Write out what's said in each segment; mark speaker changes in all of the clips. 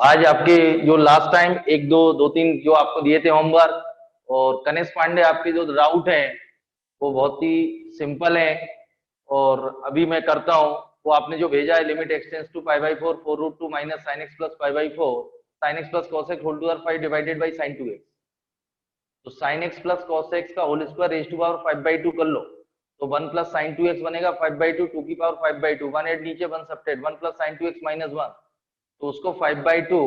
Speaker 1: आज आपके जो लास्ट टाइम एक दो दो तीन जो आपको दिए थे होमवर्क और कनेश पांडे आपके जो डाउट हैं वो बहुत ही सिंपल है। और अभी मैं करता हूँ। वो आपने जो भेजा है limit x tends to pi by 4 4 root 2 minus sine x plus pi by 4 sine x plus cos x whole to power 5 divided by sine 2x। तो sine x plus cos x का whole square raise to power 5/2 कर लो तो 1 plus sign 2x बनेगा 5/2 2 की power 5/2 1 add नीचे 1 subtract 1 plus sign 2x minus 1 तो उसको 5/2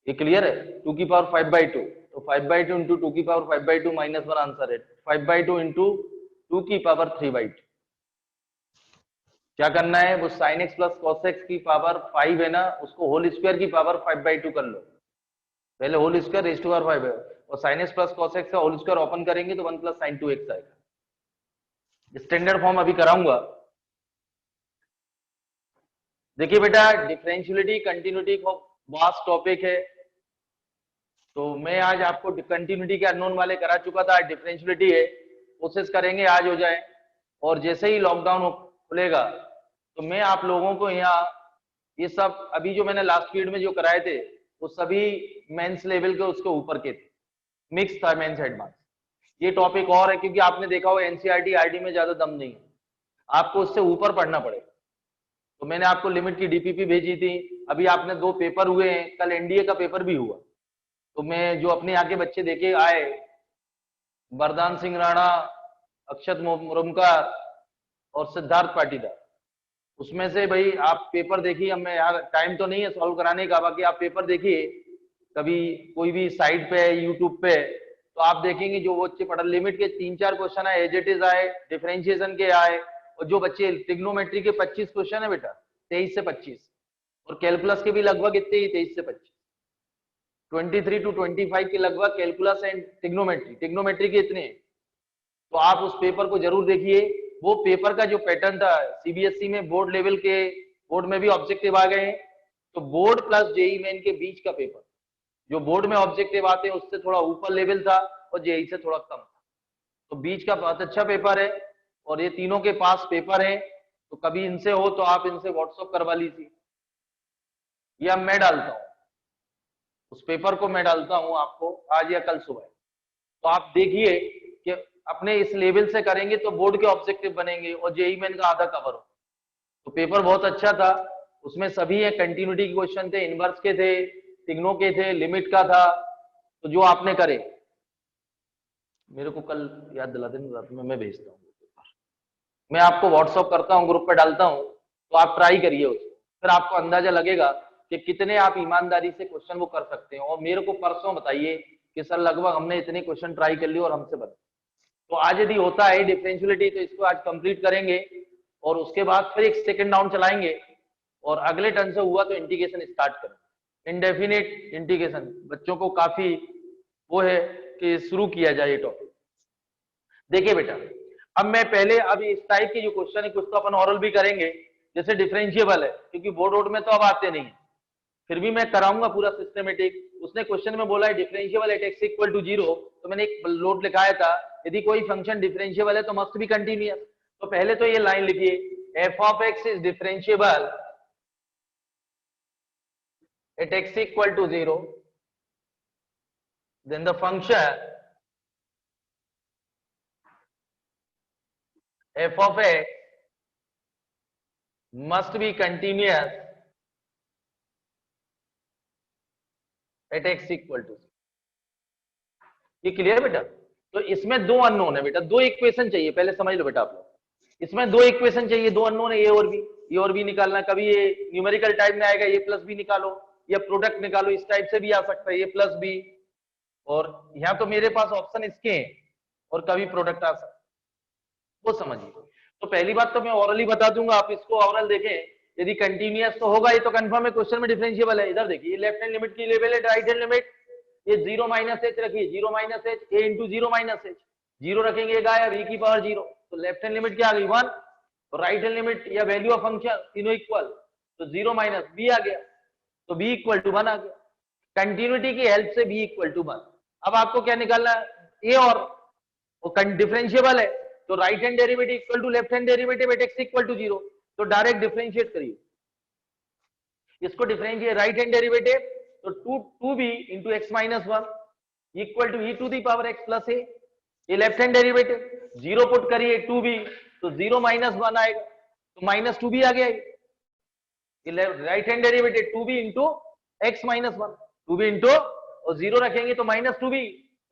Speaker 1: ये क्लियर है 2 की पावर 5/2 तो 5/2 इंटू 2 की पावर 5/2 माइनस 1 आंसर है 5/2 इंटू 2 की पावर 3/2। क्या करना है वो sign x plus cos x की पावर 5 है ना उसको होल स्क्वायर की पावर 5/2 कर लो। पहले whole square raise to power 5 है और sine x plus cos x का होल स्क्वायर ओपन करेंगे तो 1 प्लस साइन 2x आएगा। स्टैंडर्ड फॉर्म अभी कराऊंगा। देखिए बेटा डिफरेंशियलिटी कंटिन्यूटी को वास्ट टॉपिक है। तो मैं आज आपको कंटिन्यूटी के अननोन वाले करा चुका था, आज डिफरेंशियलिटी है। कोशिश करेंगे आज हो जाए और जैसे ही लॉकडाउन खुलेगा तो मैं आप लोगों को यहाँ ये सब अभी जो मैंने लास्ट पीरियड में जो कराए थे वो सभी मेंस लेवल के उसके ऊपर के थे, मिक्स था मेंस एडवांस। ये टॉपिक और है क्योंकि आपने देखा हो एनसीईआरटी आरडी में ज्यादा दम नहीं है, आपको उससे ऊपर पढ़ना पड़ेगा। तो मैंने आपको लिमिट की डीपीपी भेजी थी, अभी आपने 2 पेपर हुए हैं, कल एनडीए का पेपर भी हुआ। तो मैं जो अपने यहाँ के बच्चे देखे आए वरदान सिंह राणा, अक्षत मुरुमकर और सिद्धार्थ पाटीदार, उसमें से भाई आप पेपर देखिए। अब मैं यार टाइम तो नहीं है सॉल्व कराने का, बाकी आप पेपर देखिए कभी कोई भी साइट पे यूट्यूब पे तो आप देखेंगे जो बच्चे पढ़ लिमिट के 3-4 क्वेश्चन आए, एज इट इज आए, डिफरेंशिएशन के आए और जो बच्चे ट्रिग्नोमेट्री के 25 क्वेश्चन है बेटा 23 से 25 और कैलकुलस के भी लगभग इतने ही 23 से 25 23 to 25 के लगभग कैलकुलस एंड ट्रिग्नोमेट्री के इतने। तो आप उस पेपर को जरूर देखिए। वो पेपर का जो पैटर्न था सीबीएसई में बोर्ड लेवल के, बोर्ड में भी ऑब्जेक्टिव आ गए हैं तो बोर्ड प्लस जेई मेन के बीच का पेपर जो बोर्ड में ऑब्जेक्टिव आते हैं उससे थोड़ा ऊपर लेवल था और जेई से थोड़ा कम था। तो बीच का बहुत अच्छा पेपर है और ये तीनों के पास पेपर है। तो कभी इनसे हो तो आप इनसे व्हाट्सएप करवा लीजिए या मैं डालता हूँ, उस पेपर को मैं डालता हूं आपको आज या कल सुबह। तो आप देखिए कि अपने इस लेवल से करेंगे तो बोर्ड के ऑब्जेक्टिव बनेंगे और जेई मेन का आधा कवर हो। तो पेपर बहुत अच्छा था, उसमें सभी है कंटिन्यूटी के क्वेश्चन थे, इनवर्स के थे, सिग्नो के थे, लिमिट का था। तो जो आपने करे मेरे को कल याद दिला देना, रात में मैं भेजता हूँ, मैं आपको व्हाट्सअप करता हूँ, ग्रुप पे डालता हूँ तो आप ट्राई करिए उसको, फिर आपको अंदाजा लगेगा कि कितने आप ईमानदारी से क्वेश्चन वो कर सकते हैं। और मेरे को परसों बताइए कि सर लगभग हमने इतने क्वेश्चन ट्राई कर लिए और हमसे बने। तो आज यदि होता है डिफरेंशियलिटी तो इसको आज कंप्लीट करेंगे और उसके बाद फिर एक सेकंड राउंड चलाएंगे और अगले टर्न से हुआ तो इंटीग्रेशन स्टार्ट करेंगे। इंडेफिनिट इंटीग्रेशन बच्चों को काफी वो है कि शुरू किया जाए ये टॉपिक। देखिए बेटा अब मैं पहले अभी इस टाइप के जो क्वेश्चन है कुछ तो अपन ऑरल भी करेंगे, जैसे डिफरेंशिएबल है क्योंकि बोर्ड वोर्ड में तो अब आते नहीं है, फिर भी मैं कराऊंगा पूरा सिस्टमेटिक। उसने क्वेश्चन में बोला है differentiable at x equal to 0 तो मैंने एक नोट लिखाया था यदि कोई फंक्शन डिफरेंशिएबल है तो मस्ट बी कंटिन्यूअस। तो पहले तो ये लाइन लिखिए f of x is differentiable at x equal to 0 then the function f of x must be continuous at x equal to 0। ये क्लियर बेटा? तो इसमें दो अननोन है बेटा, दो इक्वेशन चाहिए, पहले समझ लो बेटा आप लोग। इसमें दो इक्वेशन चाहिए, दो अननोन है, ये और भी निकालना। कभी ये न्यूमेरिकल टाइप में आएगा, ये प्लस बी निकालो या प्रोडक्ट निकालो, इस टाइप से भी आ सकता है, ये प्लस बी। और यहाँ तो मेरे पास ऑप्शन इसके हैं और कभी प्रोडक्ट आ सकता है, वो समझिए। तो पहली बात तो मैं ओरली बता दूंगा, आप इसको ओरल देखें। यदि कंटिन्यूअस तो होगा ये तो कंफर्म है, क्वेश्चन में डिफरेंशिएबल है। इधर देखिए लेफ्ट हैंड लिमिट की लेवल है, राइट हैंड लिमिट ये 0 माइनस एच रखिए, 0 minus H A into 0 minus H, 0 रखेंगे गायब e की पावर 0। तो लेफ्ट हैंड लिमिट क्या आ गई 1 और राइट हैंड लिमिट या वैल्यू ऑफ फंक्शन तीनों इक्वल, तो 0 माइनस बी आ गया, तो b इक्वल टू 1 आ गया। कंटिन्यूटी की हेल्प से b इक्वल टू 1। अब आपको क्या निकालना है, ए और डिफरेंशिएबल है तो right hand derivative equal to left hand derivative at x equal to 0, तो डायरेक्ट डिफरेंशिएट करिए। इसको डिफरेंशिएट राइट हैंड डेरिवेटिव, तो 2b into x minus one equal to e to the power x plus a. ये left hand derivative, zero put करिए 2b तो 0 minus one आएगा, तो minus 2b आ गया। ये right hand derivative 2b into x minus one, 2b into और 0 रखेंगे तो माइनस 2b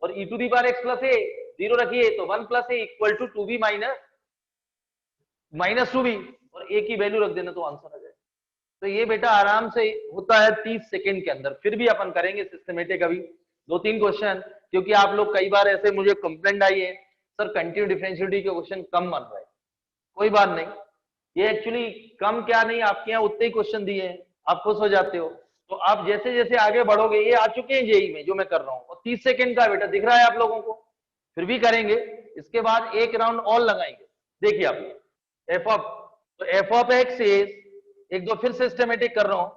Speaker 1: और e to the power x plus a, 0 रखिए तो 1 plus a equal to 2b minus 2b और ए की वैल्यू रख देना तो आंसर आ जाएगा। तो ये बेटा आराम से होता है 30 सेकंड के अंदर। फिर भी अपन करेंगे सिस्टमेटिक अभी 2-3 क्वेश्चन, क्योंकि आप लोग कई बार ऐसे मुझे कंप्लेंट आई है सर कंटिन्यू डिफरेंशियलिटी के क्वेश्चन कम बन रहे हैं। कोई बात नहीं, ये एक्चुअली कम क्या नहीं, आपके यहाँ उतने ही क्वेश्चन दिए हैं, आप खुश हो जाते हो। तो आप जैसे जैसे आगे बढ़ोगे, ये आ चुके हैं जेई में जो मैं कर रहा हूँ, और 30 सेकंड का बेटा दिख रहा है आप लोगों को, फिर भी करेंगे। इसके बाद एक राउंड और लगाएंगे। देखिए आप एफ ऑफ, तो एफ ऑफ एक्स इज, एक दो फिर सिस्टमेटिक कर रहा हूं,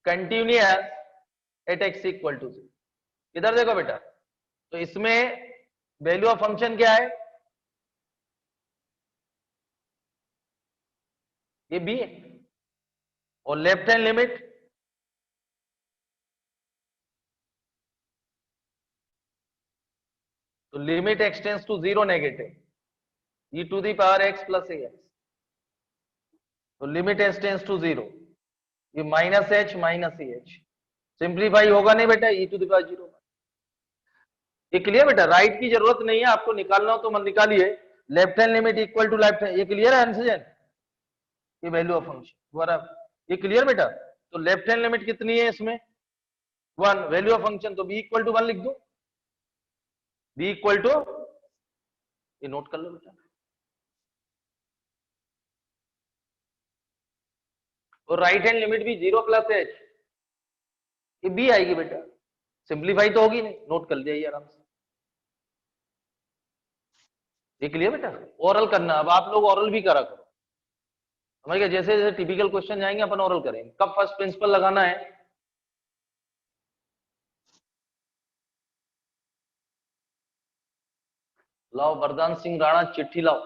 Speaker 1: continuous at x equal to 0। इधर देखो बेटा, तो इसमें वैल्यू ऑफ फंक्शन क्या है, ये बी है, और लेफ्ट हैंड लिमिट तो limit x tends to 0 negative e to the power x plus a x, तो लिमिट एक्सटेंड्स टू 0, ये minus h minus e h, simplify होगा नहीं बेटा, ई टू दी पावर 0। ये क्लियर बेटा, राइट की जरूरत नहीं है, आपको निकालना हो तो मत निकालिए। Left hand limit equal to left hand, ये क्लियर है आंसर, ये वैल्यू ऑफ फंक्शन बराबर, ये क्लियर बेटा। तो लेफ्ट हैंड लिमिट कितनी है इसमें 1, वैल्यू ऑफ फंक्शन तो b इक्वल टू 1 लिख दो, b इक्वल टू, ये नोट कर लो बेटा, और राइट हैंड लिमिट भी 0 प्लस एच, ये b आएगी बेटा, सिंप्लीफाई तो होगी नहीं, नोट कर लिया आराम से। ये क्लियर बेटा, ओरल करना, अब आप लोग ओरल भी करा करो, समझ गए। जैसे जैसे टिपिकल क्वेश्चन जाएंगे अपन ओरल करेंगे। कब फर्स्ट प्रिंसिपल लगाना है, लाओ वरदान सिंह राणा चिट्ठी लाओ,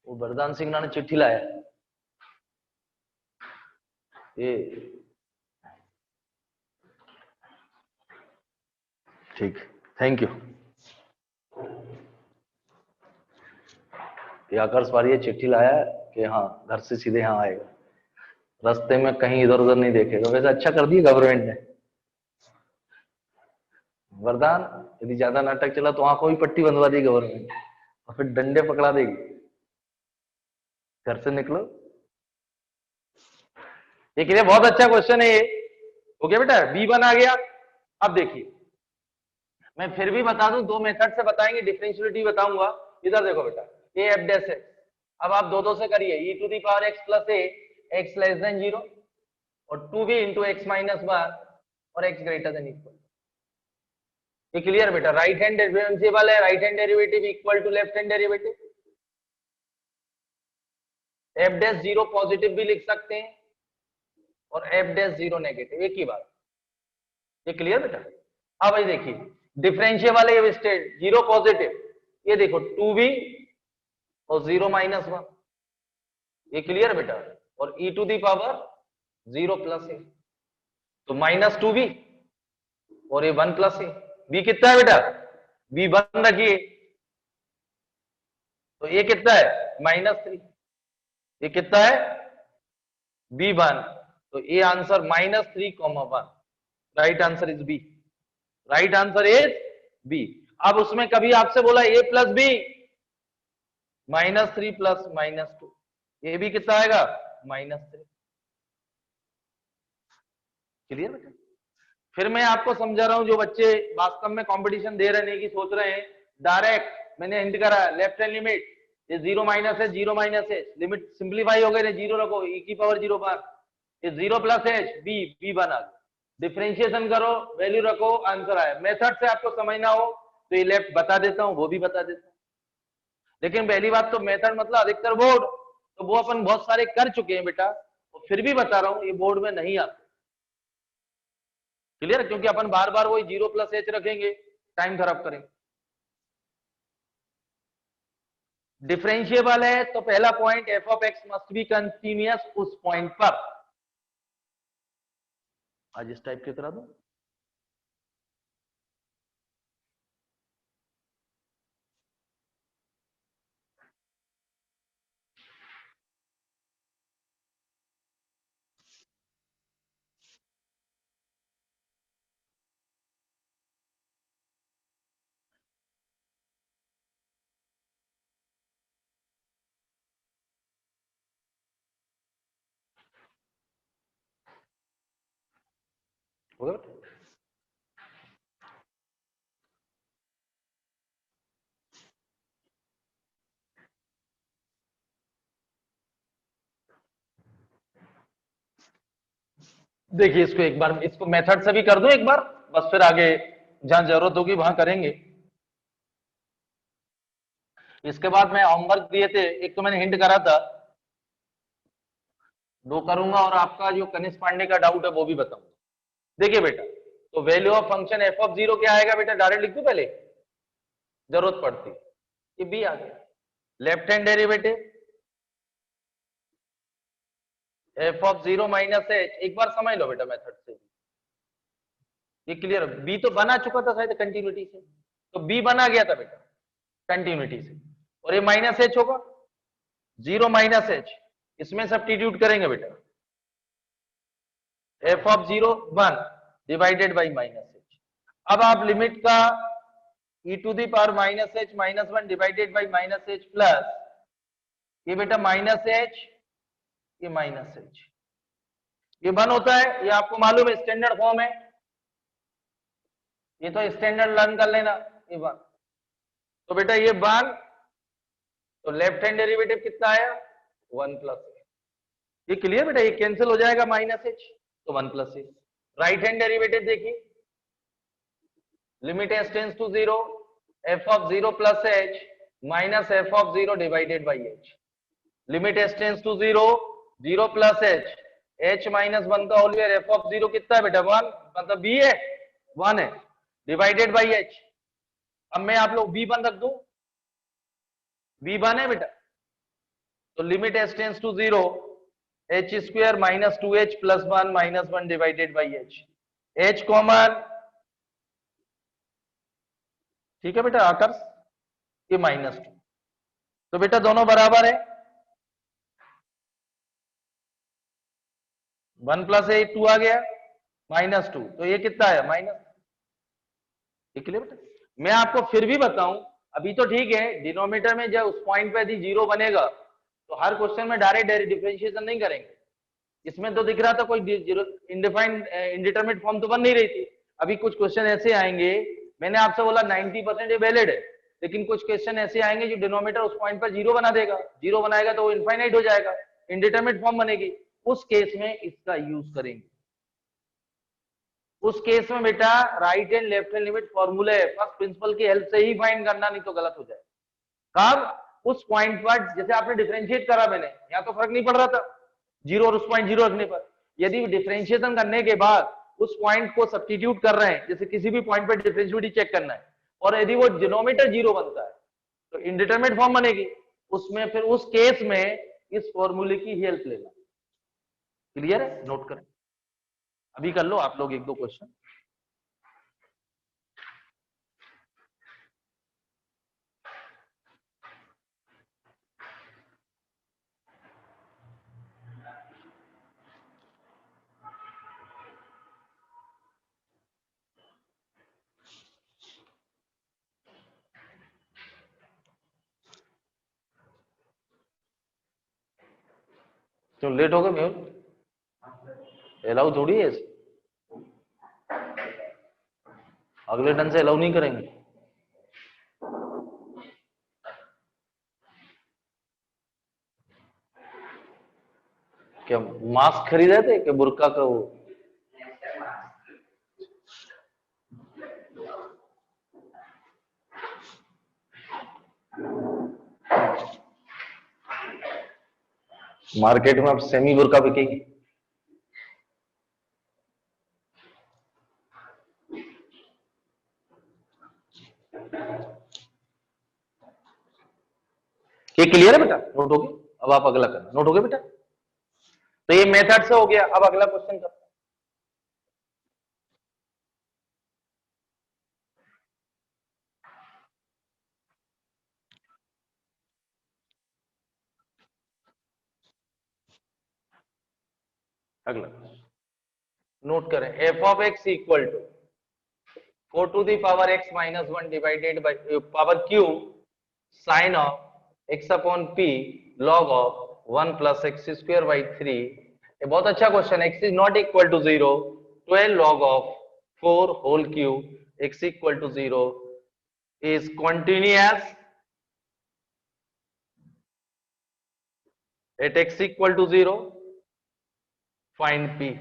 Speaker 1: वो वरदान सिंह राणा चिट्ठी लाया, ये ठीक, थैंक यू। ये आकर्ष वाली चिट्ठी लाया है कि हाँ घर से सीधे यहाँ आएगा, रास्ते में कहीं इधर उधर नहीं देखेगा। वैसे अच्छा कर दिया गवर्नमेंट ने, वरदान यदि ज्यादा नाटक चला तो आंखों की पट्टी बंधवा दी गवर्नमेंट, और फिर डंडे पकड़ा देगी, घर से निकलो। ये क्लियर, बहुत अच्छा क्वेश्चन है ये। ओके बेटा, B1 आ गया। अब देखिए मैं फिर भी बता दूं, दो मेथड से बताएंगे, डिफरेंशियलिटी बताऊंगा। इधर देखो बेटा, ये एफ डैश है, अब आप दो से करिए, e to the power x plus a x less than 0 और 2b इंटू एक्स माइनस 1 और एक्स ग्रेटर देन इक्वल। ये क्लियर बेटा, राइट हैंड डिफरेंशिएबल है, right hand derivative equal to left hand derivative. F dash 0 positive भी लिख सकते हैं और एफ डैश 0 नेगेटिव, एक ही बात। ये क्लियर बेटा। अब भाई देखिए डिफरेंशिएबल है, ये स्टेट 0 पॉजिटिव, ये देखो 2b और 0 माइनस 1, ये क्लियर बेटा, और e to the power 0 plus a, तो माइनस 2b और ये 1 प्लस ए। b कितना है बेटा, b 1 रखिए, तो ये कितना है -3, ये कितना है b1, तो ये answer -3,1, right answer is b, right answer is b. अब उसमें कभी आपसे बोला a प्लस बी -3 प्लस -2, ये भी कितना आएगा -3। क्लियर बेटा। फिर मैं आपको समझा रहा हूं, जो बच्चे वास्तव में कंपटीशन दे रहे नहीं कि सोच रहे हैं डायरेक्ट, मैंने हिंट करा लेफ्ट हैंड लिमिट, ये 0 माइनस है 0 माइनस है, लिमिट सिंप्लीफाई हो गए, 0 रखो e की पावर 0 पर, ये 0 प्लस एच बी बना, डिफरेंशिएशन करो, वैल्यू रखो, आंसर आया। मेथड से आपको समझना हो तो ये लेफ्ट बता देता हूं, वो भी बता देता हूं, लेकिन पहली बात तो मेथड मतलब अधिकतर बोर्ड, तो वो अपन बहुत सारे कर चुके हैं बेटा, तो फिर भी बता रहा हूं ये बोर्ड में नहीं आता। क्लियर, क्योंकि अपन बार बार वही 0 प्लस एच रखेंगे, टाइम खराब करेंगे। डिफरेंशिएबल है तो पहला point F of x must be continuous उस पॉइंट पर। आज इस टाइप के करा दो। हो गया? देखिए इसको एक बार, इसको मेथड से भी कर दो एक बार, बस फिर आगे जहां जरूरत होगी वहां करेंगे। इसके बाद मैं होमवर्क दिए थे, एक तो मैंने हिंट करा था, दो करूंगा और आपका जो कनिष्ठ पांडे का डाउट है वो भी बताऊंगा। देखिए बेटा, तो value of function F of zero क्या आएगा बेटा, डायरेक्ट लिख दो पहले, जरूरत पड़ती, ये बी आ गया। Left hand derivative F of zero minus H, एक बार समझ लो बेटा मेथड से, ये क्लियर। बी तो बना चुका था शायद कंटिन्यूटी से, तो बी बना गया था बेटा कंटिन्यूटी से, और ये माइनस एच होगा, जीरो माइनस एच, इसमें सब्स्टिट्यूट करेंगे बेटा, f of zero one divided by minus h. अब आप लिमिट का e to the power minus h minus one divided by minus h plus ये बेटा माइनस एच, ये माइनस एच, ये वन होता है, ये आपको मालूम है स्टैंडर्ड फॉर्म है, ये तो स्टैंडर्ड लर्न कर लेना, ये वन। तो बेटा ये वन, तो लेफ्ट हैंड डेरिवेटिव कितना आया, वन प्लस, ये क्लियर बेटा, ये कैंसिल हो जाएगा माइनस एच, तो one plus h. Right hand derivative देखिए, limit S tends to zero, f of zero plus h minus f of zero divided by h, limit S tends to zero, zero plus h, h minus one का whole square, f of zero कितना है बेटा one, मतलब B है, one है, divided by H. अब मैं आप लोग बी वन रख दूं, बी वन है बेटा, तो limit S tends to zero, h square minus two h plus one minus one divided by h, h common, ठीक है बेटा आकर ये माइनस टू, तो बेटा दोनों बराबर है, वन प्लस एट टू आ गया, माइनस टू, तो ये कितना है माइनस, ठीक है बेटा। मैं आपको फिर भी बताऊं, अभी तो ठीक है, डिनोमिनेटर में जब उस पॉइंट पे यदि जीरो बनेगा तो हर क्वेश्चन में डायरेक्ट डिफरेंशिएशन नहीं करेंगे, इसमें तो दिख रहा था कोई इनडिफाइंड इंडिटरमिनेट फॉर्म तो बन नहीं रही थी। अभी कुछ क्वेश्चन ऐसे आएंगे, मैंने आपसे बोला 90% ये वैलिड है, लेकिन कुछ क्वेश्चन ऐसे आएंगे जो डिनोमिनेटर उस पॉइंट पर जीरो बना देगा, जीरो बनाएगा तो वो इनफाइनाइट हो जाएगा, इंडिटरमिनेट फॉर्म बनेगी, उस केस में इसका यूज करेंगे। उस केस में बेटा right and left hand limit फॉर्मूले फर्स्ट प्रिंसिपल की हेल्प से ही फाइंड करना, नहीं तो गलत हो जाए। कब, उस पॉइंट पर, जैसे आपने डिफरेंशिएट करा, मैंने यहाँ तो फर्क नहीं पड़ रहा था जीरो और उस पॉइंट जीरो रखने पर, यदि डिफरेंशिएशन करने के बाद उस पॉइंट को सब्स्टिट्यूट कर रहे हैं, जैसे किसी भी पॉइंट पर डिफरेंशिएबिलिटी चेक करना है, और यदि वो डिनोमिनेटर जीरो बनता है तो इंडिटरमिनेट फॉर्म बनेगी, उसमें फिर उस केस में इस फॉर्मूले की हेल्प लेना। क्लियर है, नोट करें, अभी कर लो आप लोग एक दो क्वेश्चन। क्यों लेट हो गए मेहुल, अलाउ थोड़ी है, अगले टर्न से अलाउ नहीं करेंगे। क्या मास्क खरीदे थे कि बुर्का का वो, मार्केट में अब सेमी बुर्का बिकेगी। ये क्लियर है बेटा? नोट हो गया? अब आप अगला करना। नोट हो गया बेटा? तो ये मेथड से हो गया। अब अगला क्वेश्चन करते हैं। अगला नोट करें, f of x equal to 4 to the power x minus 1 divided by power q sin of x upon p log of 1 plus x square by 3। ये बहुत अच्छा क्वेश्चन है। x is not equal to 0, 12 log of 4 whole cube x equal to 0 is continuous at x equal to 0, find p।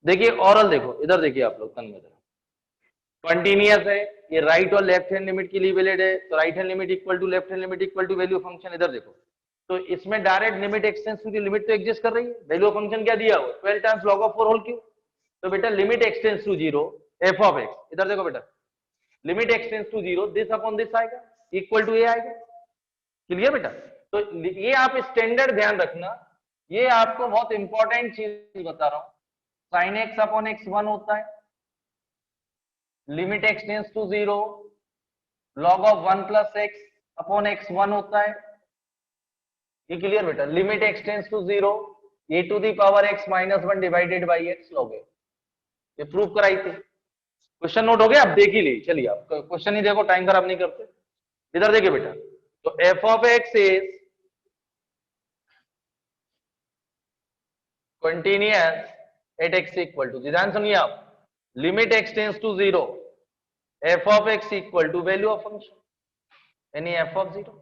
Speaker 1: देखिए ऑरल, देखो इधर देखिए आप लोग, तन में कंटिन्यूअस है, ये राइट और लेफ्ट हैंड लिमिट के लिए वैलिड है, तो right hand limit equal to left hand limit equal to value function. इधर देखो, तो इसमें डायरेक्ट लिमिट एक्सटेंस टू की लिमिट तो एग्जिस्ट कर रही है, वैल्यू फंक्शन क्या दिया हुआ 12 times log of 4 whole cube. तो बेटा limit x tends to 0 f of x, इधर देखो बेटा, limit x tends to 0 this upon this आएगा, इक्वल टू ए आएगा। क्लियर बेटा? तो ये आप स्टैंडर्ड ध्यान रखना, ये आपको बहुत इंपॉर्टेंट चीज बता रहा हूं। साइन एक्स अपॉन एक्स 1 होता है, limit x tends to 0 log of 1 plus x upon x 1 होता है। ये क्लियर बेटा? Limit x tends to 0 a to the power x minus 1 divided by x log a। ये प्रूव कराई थी। क्वेश्चन नोट हो गया? आप देख ही ली। चलिए आप क्वेश्चन ही देखो, टाइम खराब नहीं करते। इधर देखिए बेटा, तो f of x is continuous at x equal to, ध्यान सुनिए आप, limit x tends to 0 f of x equal to value of function यानी f of 0।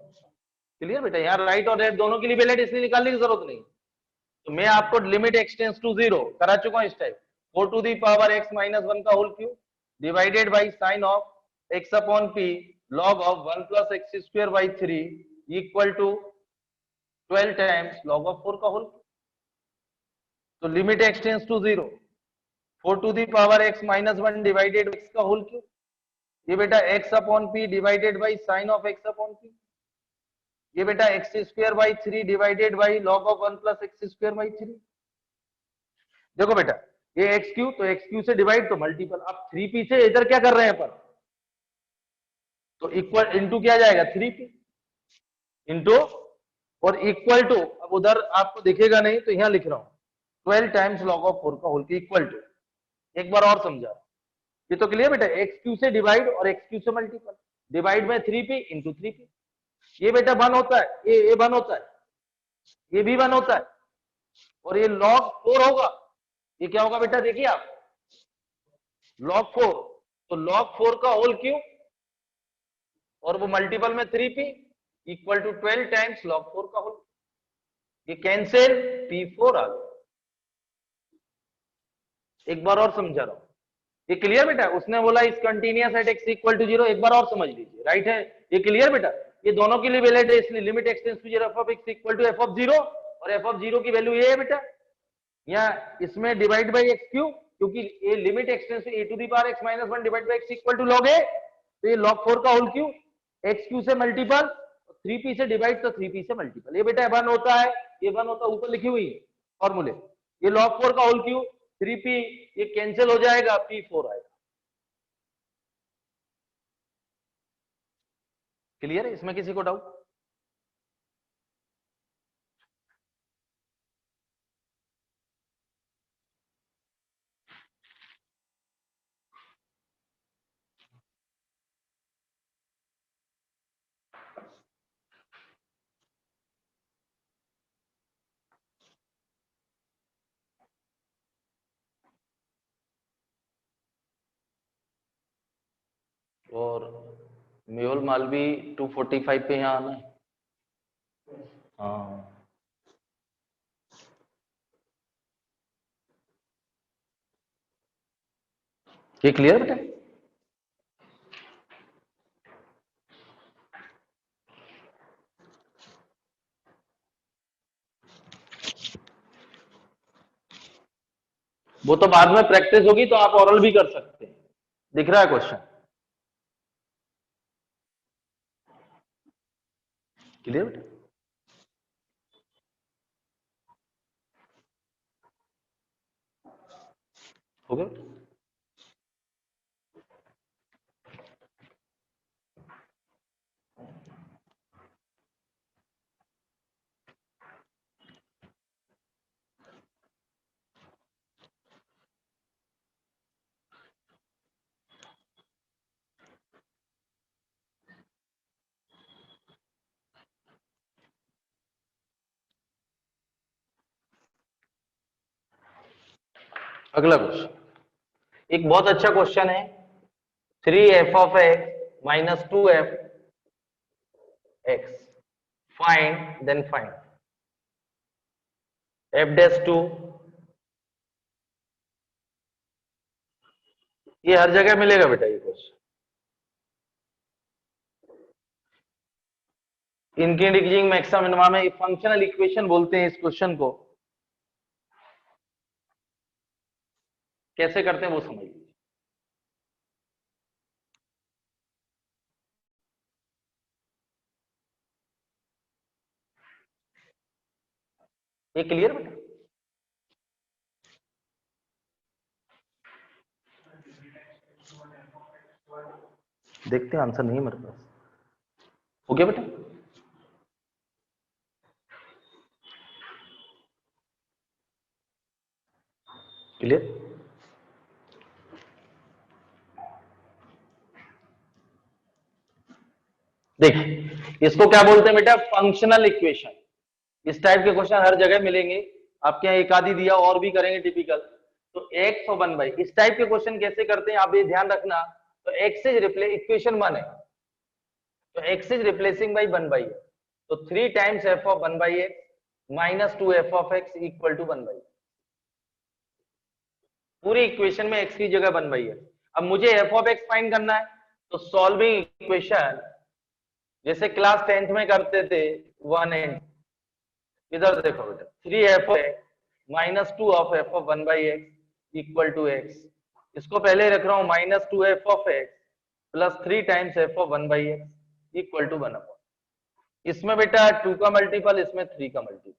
Speaker 1: क्लियर बेटा? यहाँ राइट और लेफ्ट दोनों के लिए वैलिड, इसलिए निकालने की जरूरत नहीं। तो मैं आपको लिमिट एक्सटेंस टू 0 करा चुका हूं इस type, 4 to the power x minus 1 का whole cube divided by sine of x upon p log of 1 plus x square by 3 equal to 12 times log of 4 का होल। तो limit x tends to 0 4 to the power x minus 1 divided x का whole cube, ये बेटा x upon p divided by sine of x upon p, ये बेटा x square by 3 divided by log of 1 plus x square by 3। देखो बेटा, ये x Q, तो x cube से डिवाइड तो मल्टीपल, अब 3p से इधर क्या कर रहे हैं अपन, तो इक्वल इनटू क्या जाएगा 3p इनटू और इक्वल टू, अब उधर आपको दिखेगा नहीं तो यहां लिख रहा हूं 12 टाइम्स log ऑफ 4 का होल की इक्वल टू। एक बार और समझा, ये तो क्लियर बेटा? एक्स क्यू से डिवाइड और एक्स क्यू से multiple, divide by 3p into 3p। ये बेटा 1 होता है, ये 1 होता है, ये भी 1 होता है, और ये log 4 होगा। ये क्या होगा बेटा? देखिए आप, log 4, तो log 4 का होल क्यूब और वो मल्टीपल में 3p equal to 12 times log 4 का होल। ये कैंसिल, p4 आ गया। एक बार और समझा रहा हूं, ये क्लियर बेटा? उसने बोला इस continuous at x equal to 0, एक बार और समझ लीजिए, राइट है? ये क्लियर बेटा? ये दोनों के लिए वैलिड है, इसलिए limit x tends to 0 f of x equal to f of 0, और f of 0 की वैल्यू ये है बेटा, या इसमें डिवाइड बाई एक्स क्यू, क्योंकि ये limit x tends to a to the power x minus 1 divide by x equal to log a, तो ये log 4 का होल क्यू, एक्स क्यू से मल्टीपल, 3p से डिवाइड तो 3p से मल्टीपल। ये बेटा 1 होता है, ये 1 होता है, ऊपर लिखी हुई है फॉर्मूले। ये log 4 का होल क्यू, 3p ये कैंसिल हो जाएगा, p4 आएगा। क्लियर है? इसमें किसी को डाउट? और मेहुल मालवी 245 पे यहाँ आना है। हाँ ये क्लियर बेटा? वो तो बाद में प्रैक्टिस होगी, तो आप ओरल भी कर सकते हैं। दिख रहा है क्वेश्चन? क्लियर बेटा? हो गया बेटा? अगला क्वेश्चन एक बहुत अच्छा क्वेश्चन है। 3f of x minus 2f x, find then find f dash 2। ये हर जगह मिलेगा बेटा ये क्वेश्चन। इनके डिक्रीजिंग मैक्सिमम मिनिमम में फंक्शनल इक्वेशन बोलते हैं इस क्वेश्चन को। कैसे करते हैं वो समझ लीजिए। ये क्लियर बेटा? देखते हैं आंसर नहीं है मेरे पास। हो गया बेटा? क्लियर? देखिए इसको क्या बोलते हैं बेटा? Functional equation. इस टाइप के क्वेश्चन हर जगह मिलेंगे आपके यहाँ। एक आधी दिया और भी करेंगे टिपिकल। तो एक्स और 1 बाई, इस टाइप के क्वेश्चन कैसे करते हैं आप ये ध्यान रखना। तो एक्स इज रिप्लेस, इक्वेशन 1 है तो x is replacing by 1 by. तो 3 times f of 1 by x minus 2 f of x equal to 1 by. पूरी इक्वेशन में एक्स की जगह 1 बाई है। अब मुझे एफ ऑफ एक्स फाइंड करना है। तो सॉल्विंग इक्वेशन जैसे क्लास 10th में करते थे 1 एंड, इधर देखो बेटा 3 f of x minus 2 of f of 1 by x equal to x. इसको पहले रख रहा हूं minus 2 f of x plus 3 times f of 1 by x equal to 1 upon. इसमें बेटा 2 का मल्टीपल, इसमें 3 का मल्टीपल।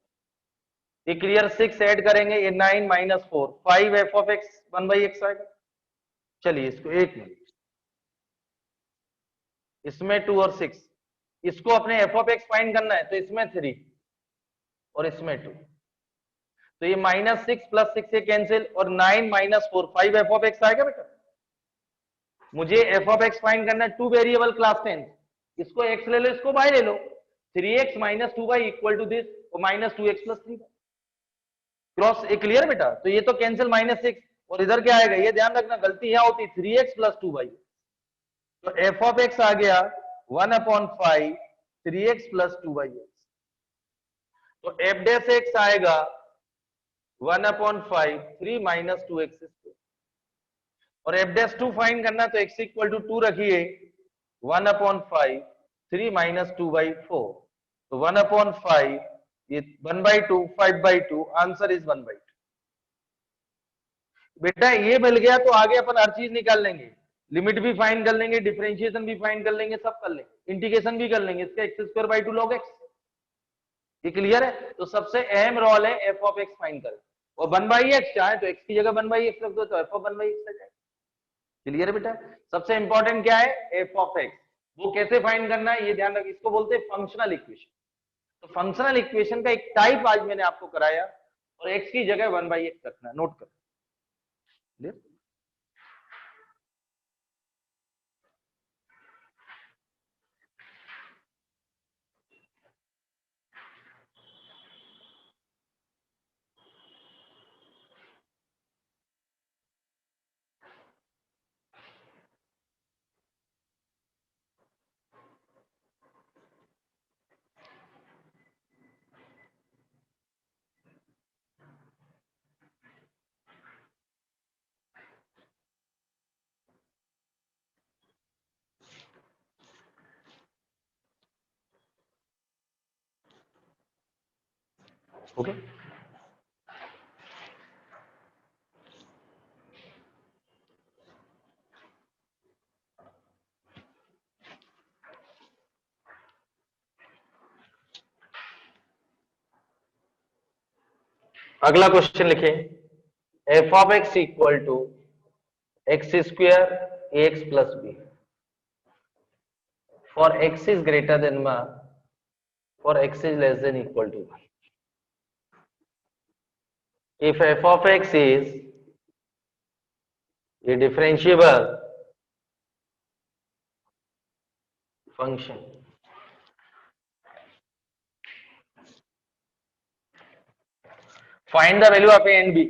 Speaker 1: ये क्लियर? 6 ऐड करेंगे ये 9 minus 4 5 F of x 1 by x आएगा। चलिए इसको एक मिनट, इसमें 2 और 6, इसको अपने एफ ऑफ एक्स फाइंड करना है तो इसमें 3 और इसमें 2। तो ये माइनस 6 प्लस 6 से कैंसिल और 9 माइनस 4 5 एफ ऑफ एक्स आएगा बेटा। मुझे एफ ऑफ एक्स फाइंड करना है, 2 वेरिएबल क्लास 10, इसको x ले लो इसको y ले लो। 3x minus 2y equal to this और माइनस 2x प्लस 3 क्रॉस। ए क्लियर बेटा? तो ये तो कैंसिल माइनस 6 और इधर क्या आएगा ये ध्यान रखना, गलती यहां होती 3x प्लस 2y। तो एफ ऑफ एक्स आ गया 1 अपॉन 5 3x प्लस 2y। तो एफ डैश एक्स आएगा 1 अपॉन 5 3 माइनस 2x और एफ डैश 2 फाइंड करना तो x इक्वल टू 2 रखिए 1 अपॉन 5 3 माइनस 2 बाई 4। तो 1 अपॉन 5 ये 1 by 2 5 by 2, answer is 1 by 2। बेटा ये मिल गया तो आगे अपन हर चीज निकाल लेंगे, लिमिट भी फाइंड कर लेंगे, डिफरेंशिएशन भी फाइंड कर लेंगे, सब कर लेंगे, इंटीग्रेशन भी कर लेंगे इसका x square by 2 log x. ये क्लियर है? तो सबसे अहम रोल है एफ ऑफ एक्स फाइंड करें और 1 बाई एक्स चाहे तो एक्स की जगह 1 बाई एक्स रख दो तो एफ ऑफ 1 बाई एक्स आ जाएगा। क्लियर है बेटा? सबसे इंपॉर्टेंट क्या है? F of x. वो कैसे फाइंड करना है ये ध्यान रखिए, इसको बोलते हैं फंक्शनल इक्वेशन। तो फंक्शनल इक्वेशन का एक टाइप आज मैंने आपको कराया और एक्स की जगह 1 बाई एक्स रखना, नोट करो। क्लियर? ओके। अगला क्वेश्चन लिखें, f of x equal to x square x plus b for x is greater than 1, for x is less than equal to 1. If f of x is a differentiable function, find the value of a and b.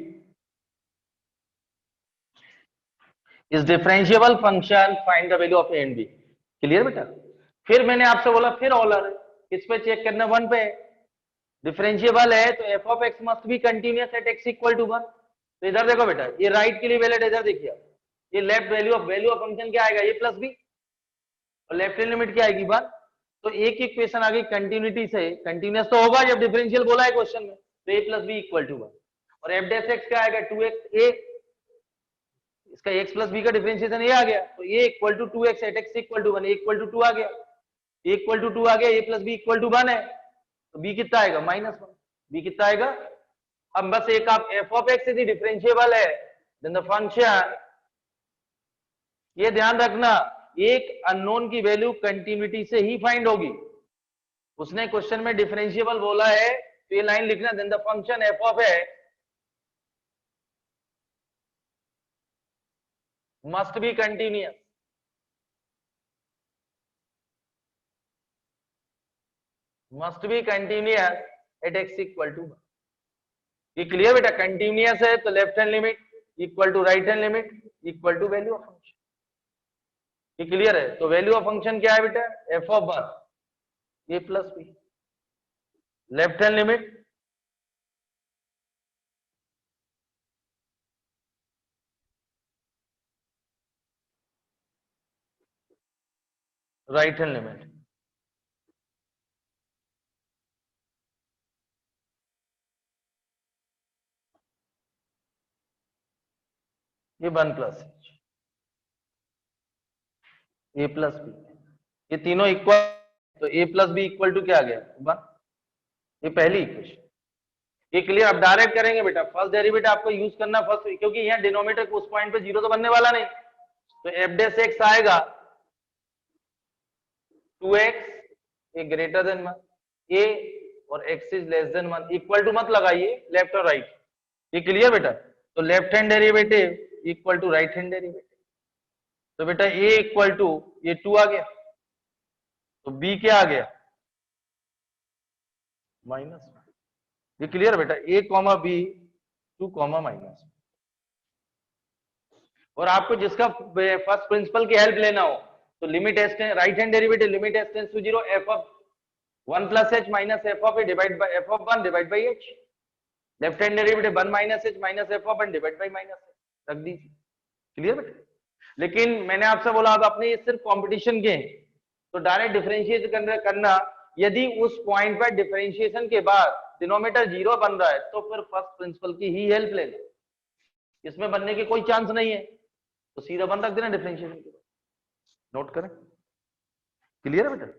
Speaker 1: Is differentiable function, find the value of a and b. Clear बेटा? फिर मैंने आपसे बोला फिर ऑलर है, किस पे check करना? 1 पे. डिफरेंशिएबल है तो f of x must be continuous at x equal to 1. तो इधर देखो बेटा, ये राइट के लिए वैलिड, इधर देखिए, ये लेफ्ट वैल्यू ऑफ फंक्शन क्या आएगा? ये प्लस बी, और लेफ्ट हैंड लिमिट क्या आएगी? 1. तो एक इक्वेशन आ गई कंटिन्यूटी से. कंटिन्यूअस तो होगा जब डिफरेंशियल बोला है क्वेश्चन में, तो a plus b equal to 1. और एफ डैश एक्स क्या आएगा? 2x a, इसका x प्लस बी का डिफरेंशिएशन ये आ गया, तो a equal to 2x at x equal to 1, a equal to 2 आ गया, a इक्वल टू 2 आ गया, a plus b equal to 1 है, तो b कितना आएगा? -1. b कितना आएगा? अब बस एक आप f ऑफ x यदि डिफरेंशिएबल है देन द फंक्शन, ये ध्यान रखना, एक अननोन की वैल्यू कंटिन्यूटी से ही फाइंड होगी. उसने क्वेश्चन में डिफरेंशिएबल बोला है तो ये लाइन लिखना, then the function f of x must be continuous. Must be continuous at x equal to 1. ये क्लियर बेटा? कंटिन्यूअस है तो left hand limit equal to right hand limit equal to value of function. ये clear है? तो value of function क्या है बेटा? f of 1 a plus b, left hand limit right hand limit. ये 1 प्लस ए प्लस बी, ये तीनों equal, तो ए प्लस बी इक्वल टू क्या आ गया? 1. ये पहली इक्वेशन. ये क्लियर? अब डायरेक्ट करेंगे बेटा, फर्स्ट डेरिवेटिव आपको यूज करना फर्स्ट, क्योंकि यहाँ डिनोमिनेटर उस पॉइंट पे जीरो तो बनने वाला नहीं, तो एफ डैश एक्स आएगा 2x A greater than 1 a और x is less than 1, equal to मत लगाइए लेफ्ट और राइट. ये क्लियर बेटा? तो left hand derivative equal to right hand derivative. तो बेटा a इक्वल टू ये 2 आ गया, तो b क्या आ गया? -1. ये क्लियर बेटा? a comma b 2 comma -1. और आपको जिसका फर्स्ट प्रिंसिपल की हेल्प लेना हो तो limit s right hand derivative limit S tends to 0 f of 1 plus h minus f of a divide by f of 1 divide by h. Left hand derivative 1 minus h minus f of 1 divide by minus h रख दीजिए. Clear बेटा? लेकिन मैंने आपसे बोला अब अपने ये सिर्फ कंपटीशन के हैं, तो डायरेक्ट डिफरेंशिएट करना, यदि उस पॉइंट पर डिफरेंशिएशन के बाद डिनोमिनेटर 0 बन रहा है तो फिर फर्स्ट प्रिंसिपल की ही हेल्प लेना. इसमें बनने के कोई चांस नहीं है, तो सीधा 1 रख देना डिफरेंशिएशन के बाद. नोट करें. क्लियर है बेटा?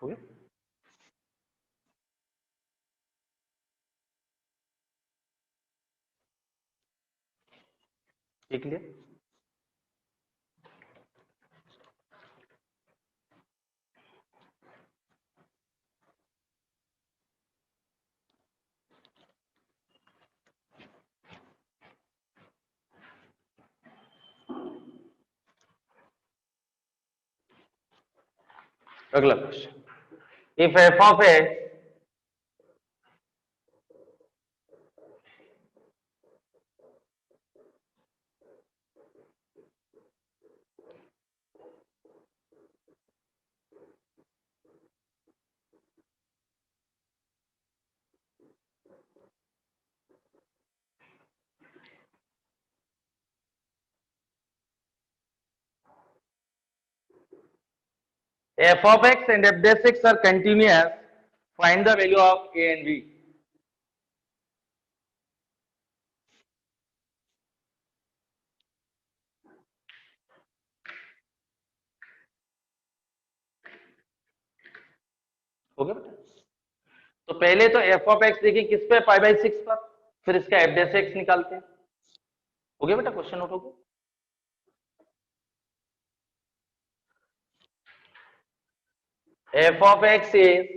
Speaker 1: हो गया? क्लियर? अगला question, if f of x f of x and f dash x are continuous, find the value of a and b. हो गया बेटा? तो पहले तो f ऑफ x देखिए किस पे, पाई बाई 6 पर, फिर इसका f डैश x निकालते हैं। हो गया बेटा? क्वेश्चन नोट हो गया? f of x is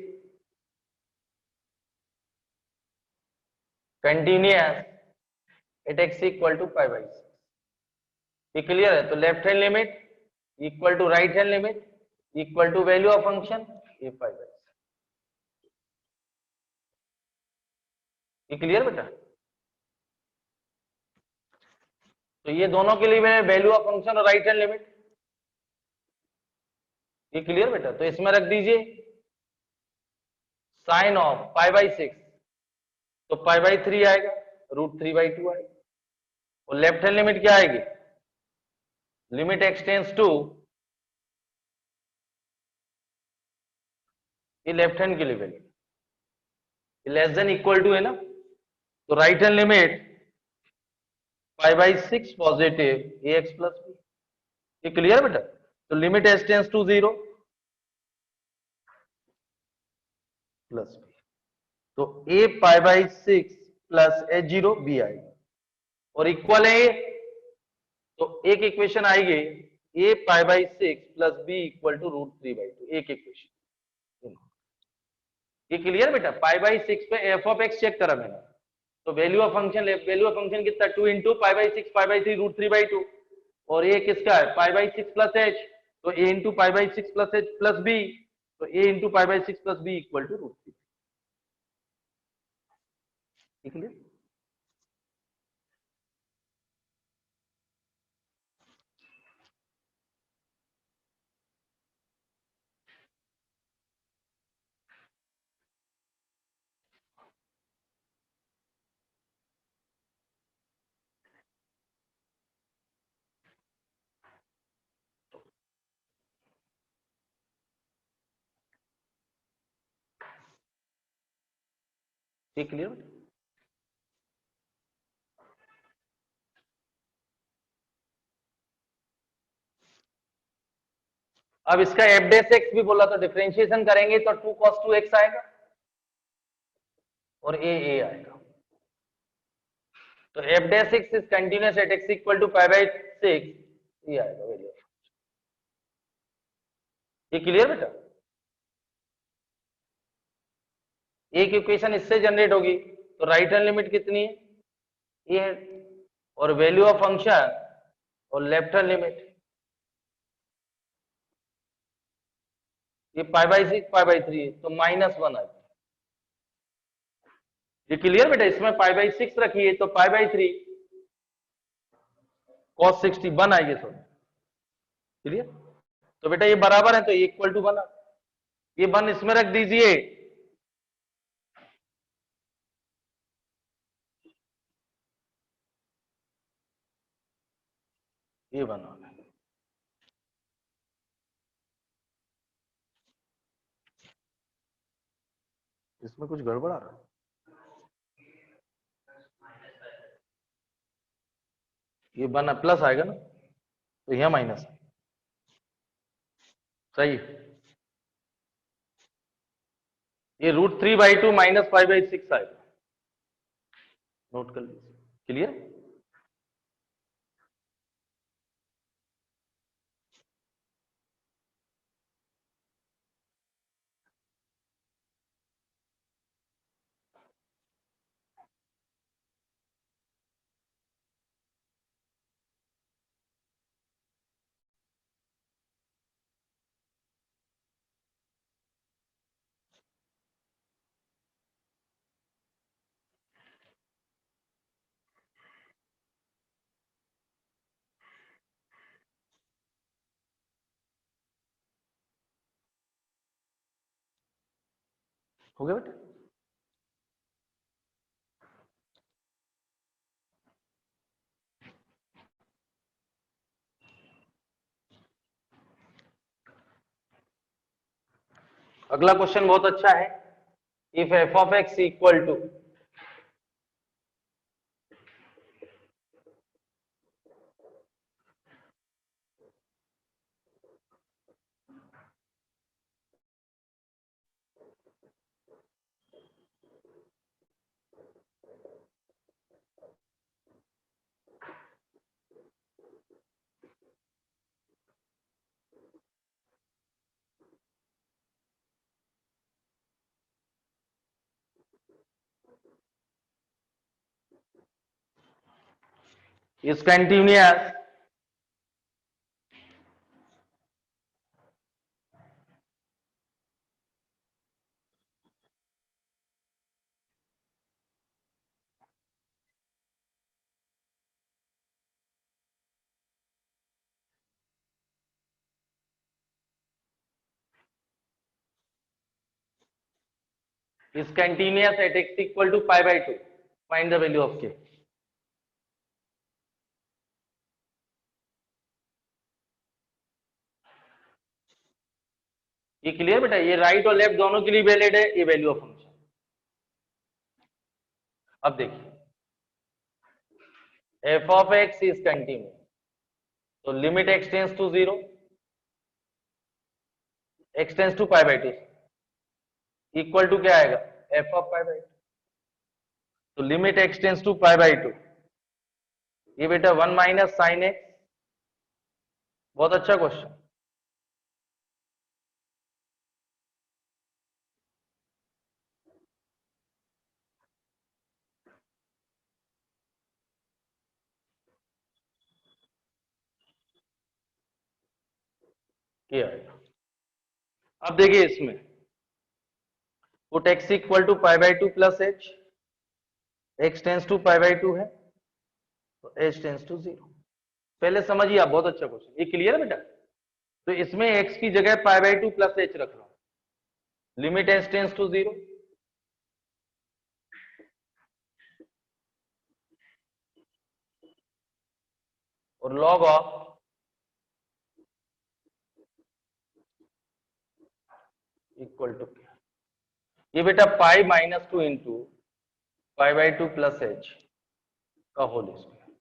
Speaker 1: continuous at x equal to pi by 6. ये क्लियर है? तो left hand limit equal to right hand limit equal to value of function ये pi by 6। ये क्लियर बेटा? तो ये दोनों के लिए वैल्यू ऑफ फंक्शन और राइट हैंड लिमिट। ये क्लियर बेटा? तो इसमें रख दीजिए साइन ऑफ पाई बाई 6, तो पाई बाई 3 आएगा, रूट 3/2 आएगा। और लेफ्ट हैंड लिमिट क्या आएगी? लिमिट एक्सटेंड्स टू, ये लेफ्ट हैंड के लिए value less than equal to है ना, तो right hand limit pi by 6 positive a x plus b. ये क्लियर बेटा? तो limit x tends to 0 plus b, तो a pi by 6 plus a 0 b आएगी, और इक्वल है, तो एक इक्वेशन आएगी a pi by 6 plus b equal to root 3/2, एक इक्वेशन। ये क्लियर बेटा? पाई बाई 6 पे एफ ऑफ एक्स चेक करा मैंने, तो वैल्यू ऑफ फंक्शन कितना, 2 into pi by 6 pi by 3 root 3/2, और ए किसका है, पाई बाई 6 प्लस एच, तो a into pi by 6 plus h plus b, तो a into pi by 6 plus b equal to root 3। Clear? Clear बेटा? अब इसका F dash x भी बोला, तो डिफरेंशिएशन करेंगे तो 2 cos 2x आएगा और ए आएगा। तो f dash x is continuous at x equal to pi by 6, ये आएगा वैल्यू। ये क्लियर बेटा? एक इक्वेशन इससे जनरेट होगी, तो राइट हैंड लिमिट कितनी है, ये है, और वैल्यू ऑफ फंक्शन और लेफ्ट हैंड लिमिट, ये पाई बाई 6 पाई बाई 3 है, तो -1 आएगा। ये क्लियर बेटा? इसमें पाई बाई 6 रखिए, तो पाई बाई 3 cos 61 आएगी सर। क्लियर? तो बेटा ये बराबर है, तो इक्वल टू 1, ये 1 इसमें रख दीजिए, ये 1 आ गया। इसमें कुछ गड़बड़ आ रहा है? ये 1 प्लस आएगा ना, तो यह माइनस है। सही, ये रूट 3/2 माइनस 5/6 आएगा, नोट कर लीजिए। क्लियर? हो गया बेटा? अगला क्वेश्चन बहुत अच्छा है। If f of x equal to is continuous is continuous at x equal to pi by 2. Find the value of k. ये क्लियर बेटा? ये राइट और लेफ्ट दोनों के लिए वैलिड है ये वैल्यू ऑफ फंक्शन। अब देखिए f of x is continuous, तो limit x tends to 0, x tends to pi by 2 equal to क्या आएगा? F of pi by 2। तो limit x tends to pi by 2, ये बेटा 1 माइनस साइन एक्स। बहुत अच्छा क्वेश्चन। क्या आएगा? अब देखिए इसमें put x equal to pi by 2 plus h, x tends to pi by 2 है तो एच टेंस टू 0। पहले समझिए आप, बहुत अच्छा क्वेश्चन। ये क्लियर है बेटा? तो इसमें x की जगह पाई बाई 2 प्लस एच रख रहा हूं, लिमिट एच टेंस टू 0, और लॉग ऑफ इक्वल टू क्या? ये बेटा pi minus 2 into pi by 2 plus H का होल स्क्वायर।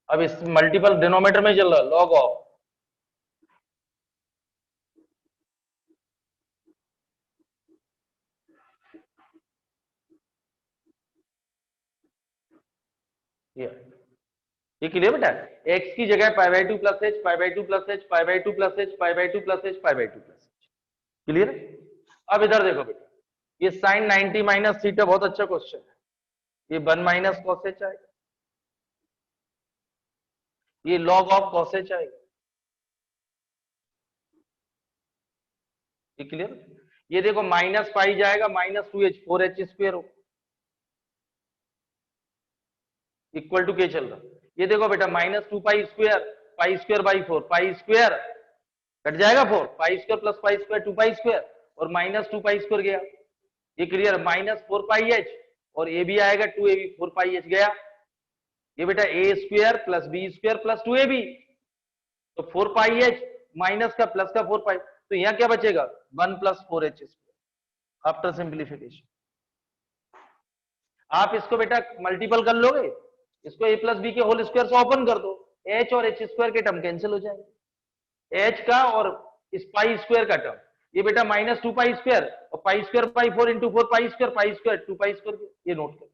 Speaker 1: अब इस मल्टीपल डिनोमिनेटर में चल रहा है लॉग ऑफ ये क्लियर बेटा? x की जगह पाई by 2 plus H, pi by 2 plus H, pi by 2 plus H, pi by 2 plus H, pi by 2 plus H. Clear है? अब इधर देखो बेटा, ये साइन 90 माइनस थीटा बहुत अच्छा क्वेश्चन है। ये 1 माइनस कॉस एच आएगा, ये लॉग ऑफ कॉस एच आएगा। ये क्लियर? ये देखो माइनस पाई जाएगा, माइनस 2h 4h स्क्वायर हो इक्वल टू के चल रहा। ये देखो बेटा minus 2 pi square by 4, pi square cut जाएगा 4, pi square plus pi square 2 pi square, और माइनस 2 पाई स्क्वायर गया। ये क्लियर? माइनस 4 पाई एच, और ए भी आएगा 2ab 4 पाई एच गया। ये बेटा a square plus b square plus 2ab, तो 4 पाई एच माइनस का प्लस का 4 पाई, तो यहां क्या बचेगा? 1 plus 4h square after simplification. आप इसको बेटा मल्टीपल कर लोगे, इसको a प्लस बी के होल स्क्वायर से ओपन कर दो, h और h स्क्वायर के टर्म कैंसिल हो जाएंगे, h का और इस पाई स्क्वायर का टर्म। ये बेटा माइनस 2 पाई स्क्वायर और pi square by 4 into 4 pi square 2 pi square, ये नोट करो।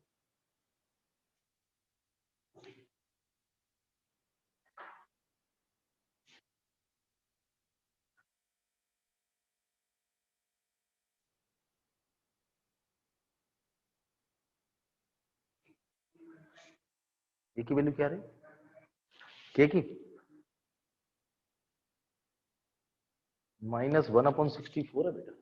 Speaker 1: ये की वैल्यू क्या रही? के की माइनस 1/64 है बेटा।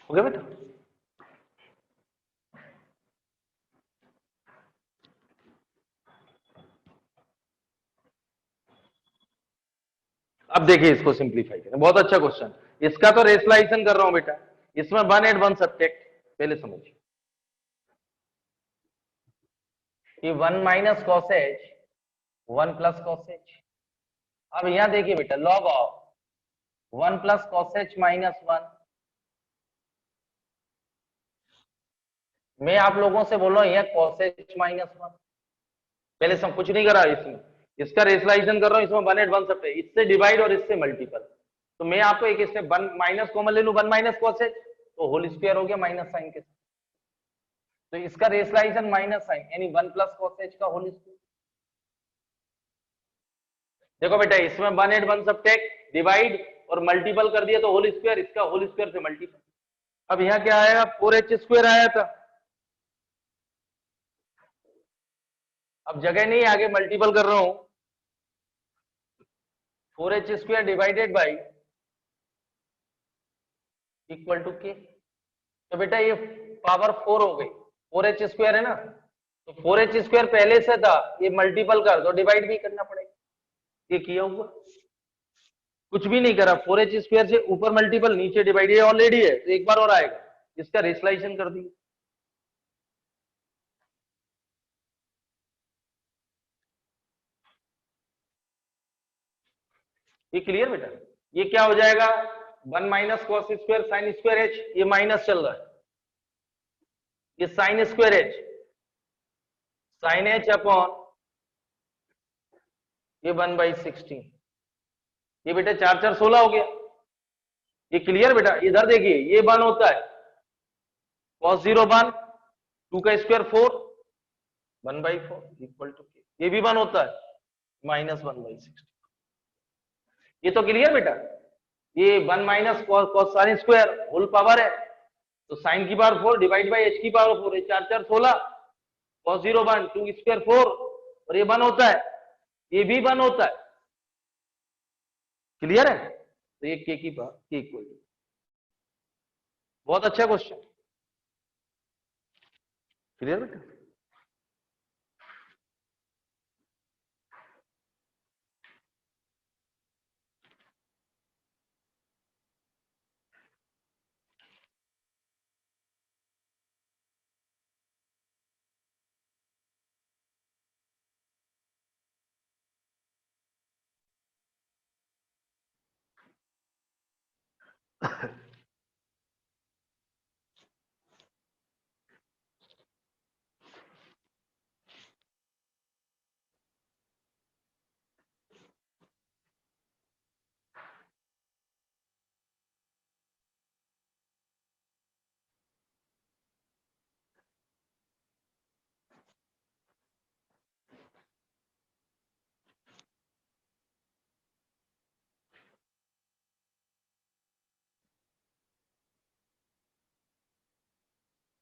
Speaker 1: हो गया बेटा? अब देखिए इसको सिंप्लीफाई करें, बहुत अच्छा क्वेश्चन। इसका तो रेशनलाइजेशन कर रहा हूं बेटा, इसमें 1 एट 1 सब्ट्रैक्ट, पहले समझिए कि 1 minus cos H 1 plus cos H. अब यहां देखिए बेटा, log of 1 plus cos H minus 1। मैं आप लोगों से बोल रहा हूं यह कॉस एच माइनस 1, पहले सब कुछ नहीं करा इसमें, इसका रेशनलाइजेशन कर रहा हूं, इसमें 1 एट 1 सब्ट्रैक्ट, इससे डिवाइड और इससे मल्टीपल। तो मैं आपको एक इससे 1 माइनस कॉमन ले लूं, 1 माइनस कॉस एच, तो होल स्क्वायर हो गया माइनस साइन के साथ। तो इसका रेशनलाइजेशन माइनस साइन, यानी 1 प्लस कॉस एच का होल स्क्वायर। देखो बेटा, इसमें 1 एट 1 सब्ट्रैक्ट, डिवाइड और मल्टीपल कर दिया तो होल स्क्वायर, इसका होल स्क्वायर से मल्टीपल। अब यहाँ क्या आएगा, 4h स्क्वायर आया था, अब जगह नहीं, आगे मल्टीपल कर रहा हूं, 4h square divided by equal to के। तो बेटा ये पावर 4 हो गई, 4h स्क्वायर है ना, तो 4h स्क्वायर पहले से था, ये मल्टीपल कर दो, डिवाइड भी करना पड़ेगा। ये किया हुआ, कुछ भी नहीं करा, 4h स्क्वायर से ऊपर मल्टीपल, नीचे डिवाइड, ये ऑलरेडी है तो एक बार और आएगा, इसका रेशनलाइजेशन कर दिया। ये क्लियर बेटा? ये क्या हो जाएगा, 1 minus cos square sine square h, ये माइनस चल रहा है, ये sine square h, sine h upon ये 1/16, ये बेटा 4 4 16 हो गया। ये क्लियर बेटा? इधर देखिए, ये 1 होता है, cos 0 1, 2 का स्क्वायर 4, 1/4 इक्वल टू के, ये भी 1 होता है, माइनस 1/16। ये तो क्लियर बेटा? ये 1 minus cos sine square whole power है, तो साइन की पावर 4 डिवाइड बाई एच की पावर 4, ये 4 4 16, cos 0 1, 2 स्क्वायर 4, और ये 1 होता है, ये भी 1 होता है। क्लियर है? तो ये के की पावर के इक्वल टू, बहुत अच्छा क्वेश्चन। क्लियर बेटा?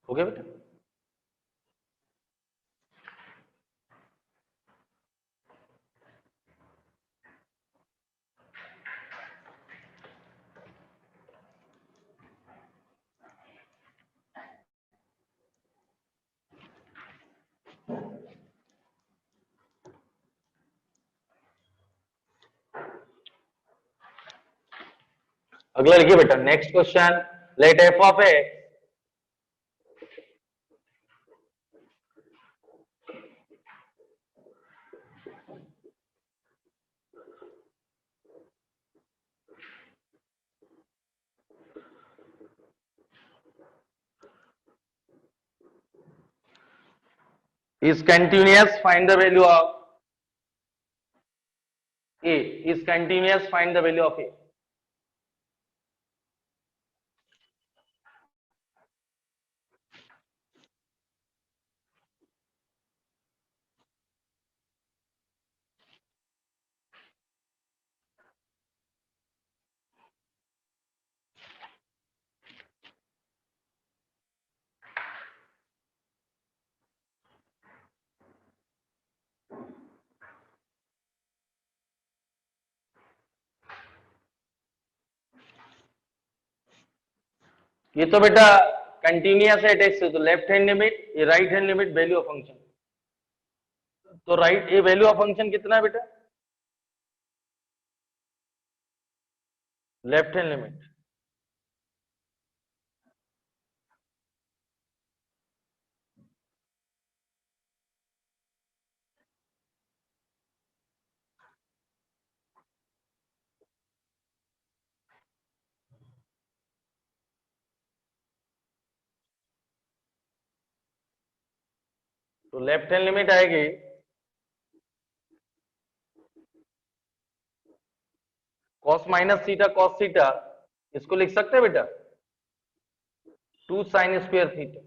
Speaker 1: हो गया बेटा? अगला लिखिए बेटा, next question, let f of a is continuous, find the value of a, is continuous, find the value of a। ये तो बेटा कंटिन्यूअस है इट एक्स, तो लेफ्ट हैंड लिमिट, ये right hand limit value of function. तो right ये value of function कितना है बेटा, लेफ्ट हैंड लिमिट। तो लेफ्ट हैंड लिमिट आएगी cos minus theta cos theta, इसको लिख सकते हैं बेटा 2 साइन स्क्वायर थीटा,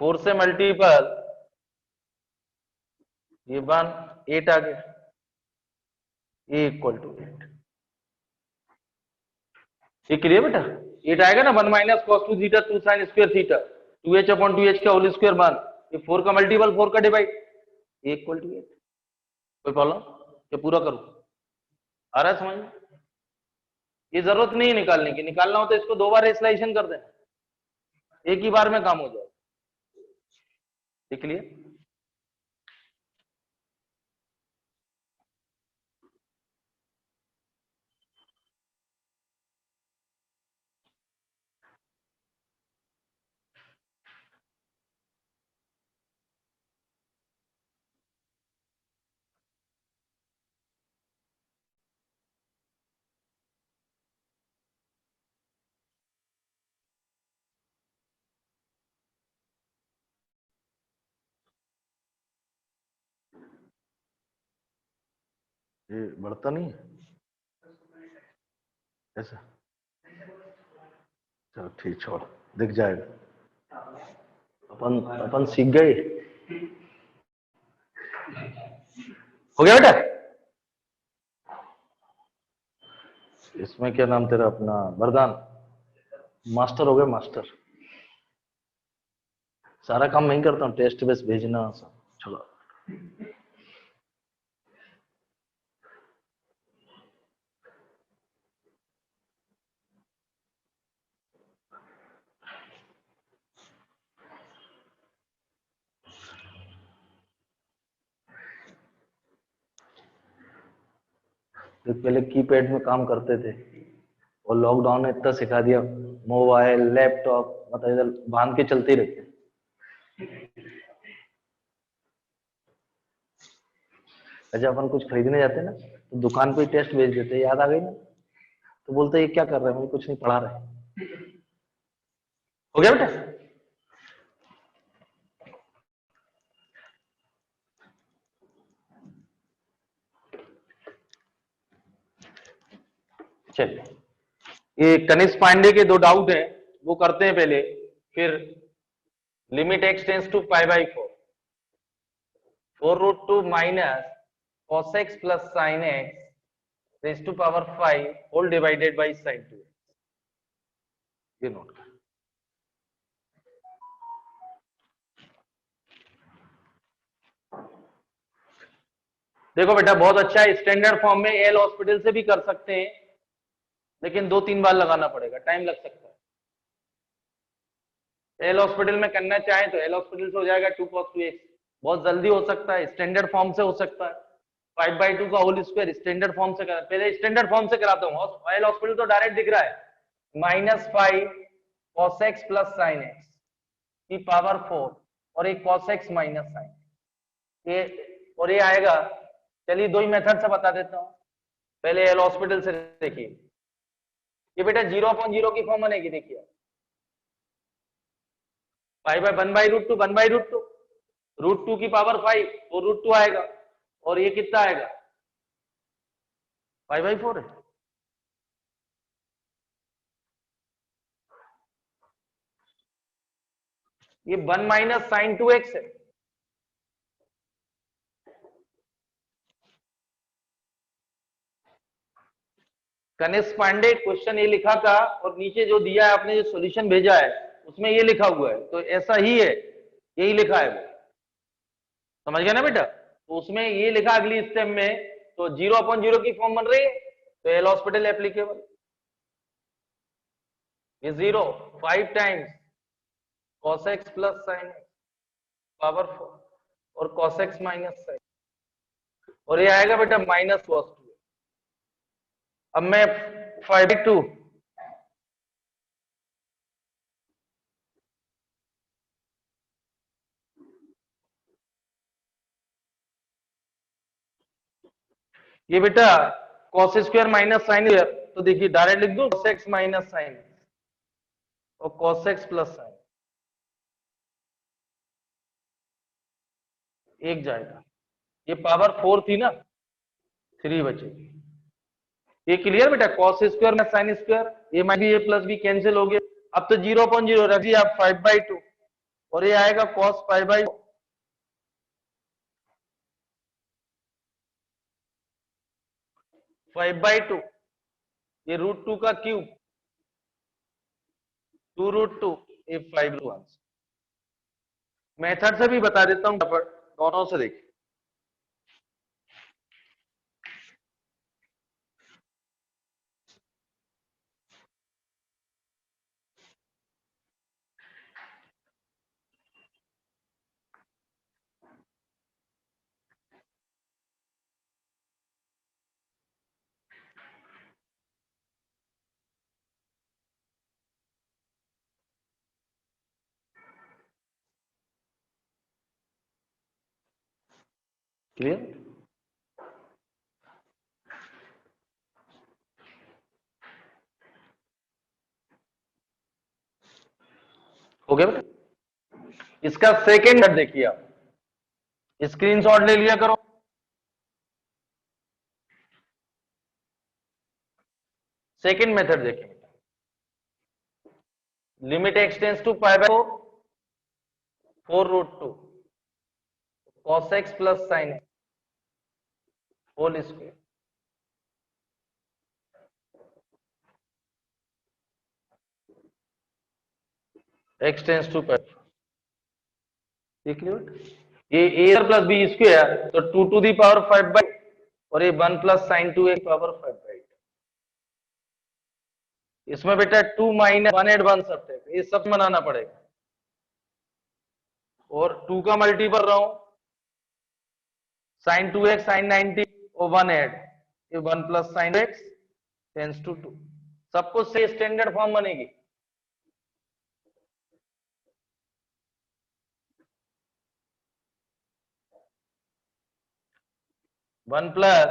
Speaker 1: 4 से मल्टीपल ये 1 8 आ गया, ए इक्वल टू 8। ये क्लियर बेटा, 8 आएगा ना, 1 minus cos 2 theta 2 sine square theta 2h upon 2h का होल स्क्वायर 1, ये 4 का मल्टीपल 4 का डिवाइड, ए इक्वल टू 8। कोई प्रॉब्लम, ये पूरा करूं, आ रहा है समझ में? ये जरूरत नहीं है निकालने की, निकालना हो तो इसको 2 बार रेसलाइजेशन कर देना, एक ही बार में काम हो जाए। ठीक लिए? ये बढ़ता नहीं है ऐसा, चलो ठीक, छोड़, दिख जाएगा, अपन सीख गए। हो गया बेटा? इसमें क्या नाम तेरा अपना, वरदान, मास्टर हो गया मास्टर। सारा काम मैं ही करता हूँ, टेस्ट बेस भेजना सब। चलो तो पहले कीपैड में काम करते थे और लॉकडाउन ने इतना सिखा दिया, मोबाइल लैपटॉप मतलब इधर बांध के चलते ही रहते। अच्छा अपन कुछ खरीदने जाते ना तो दुकान पे टेस्ट भेज देते, याद आ गई ना, तो बोलते ये क्या कर रहे हैं, मुझे कुछ नहीं पढ़ा रहे। हो गया बेटा? चलिए, ये कनिष्क पांडे के 2 डाउट है, वो करते हैं पहले, फिर limit x tends to pi by 4, 4√2 minus cos x plus sin x raise to power 5 whole divided by sin 2, ये नोट कर। देखो बेटा बहुत अच्छा है, स्टैंडर्ड फॉर्म में एल हॉस्पिटल से भी कर सकते हैं, लेकिन 2-3 बार लगाना पड़ेगा, टाइम लग सकता है। एल हॉस्पिटल में करना चाहे तो एल हॉस्पिटल से हो जाएगा 2 cos 2x, बहुत जल्दी हो सकता है, स्टैंडर्ड फॉर्म से हो सकता है 5/2 का होल स्क्वायर, स्टैंडर्ड फॉर्म से करा, पहले स्टैंडर्ड फॉर्म से कराता हूँ। एल हॉस्पिटल तो डायरेक्ट दिख रहा है, -5 cos x plus sin x की पावर 4 और एक cos x माइनस sin, ये और ये आएगा। चलिए 2 ही मेथड से बता देता हूँ, पहले एल हॉस्पिटल से देखिए, ये बेटा 0/0 की फॉर्म बनेगी, देखिए पाई बाय 1/√2 1/√2 √2 की पावर 5 तो √2 आएगा, और ये कितना आएगा पाई/4 है। ये 1 माइनस साइन 2x है, कनिष्क पांडे क्वेश्चन ये लिखा था और नीचे जो दिया है आपने, जो सॉल्यूशन भेजा है उसमें ये लिखा हुआ है, तो ऐसा ही है, यही लिखा है वो, समझ गया ना बेटा? तो उसमें ये लिखा अगली स्टेप में, तो 0/0 की फॉर्म बन रही है, तो एल हॉस्पिटल एप्लीकेबल। ये 0 5 times cos x plus sin x power 4 और cos x माइनस sin, और ये आएगा बेटा माइनस cos 2। अब मैं 5/2 ये बेटा cos square minus sine square, तो देखिए डायरेक्ट लिख दो cos x माइनस साइन और cos x प्लस साइन, एक जाएगा। ये पावर 4 थी ना, 3 बचेगी। ये क्लियर बेटा, cos स्क्वायर में साइन स्क्वायर, ये माइनस बी ए प्लस बी कैंसिल हो गया। अब तो 0/0 रखिए आप 5/2 और ये आएगा cos π/4 5/2, ये √2 का क्यूब 2√2 ये 5/1। मेथड से भी बता देता हूं, दोनों से देखिए। क्लियर? हो गया बेटा? इसका सेकेंड देखिए, आप स्क्रीनशॉट ले लिया करो। सेकेंड मेथड देखिए, limit x tends to π/4 4√2 cos x plus sin x whole square, x tends to π4। देख लियो, ये a प्लस बी स्क्वायर तो 2 टू दी पावर 5/, और ये 1 प्लस साइन 2 एक पावर 5/। इसमें बेटा 2 माइनस 1 एड 1 सब है, ये सब बनाना पड़ेगा, और 2 का मल्टीपल रहा हूं sin 2x sin 90 और 1 ऐड, ये 1 plus sine x tends to 2, सब कुछ से स्टैंडर्ड फॉर्म बनेगी। वन प्लस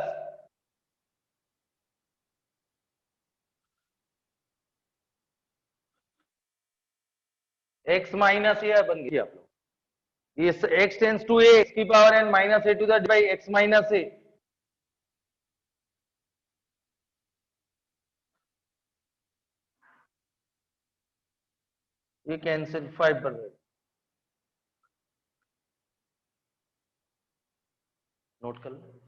Speaker 1: x माइनस ये बन गई आप लोग, ये x tends to a x की power n minus a to the by x minus a, ये कैंसिल 5 बन गई। नोट कर लो।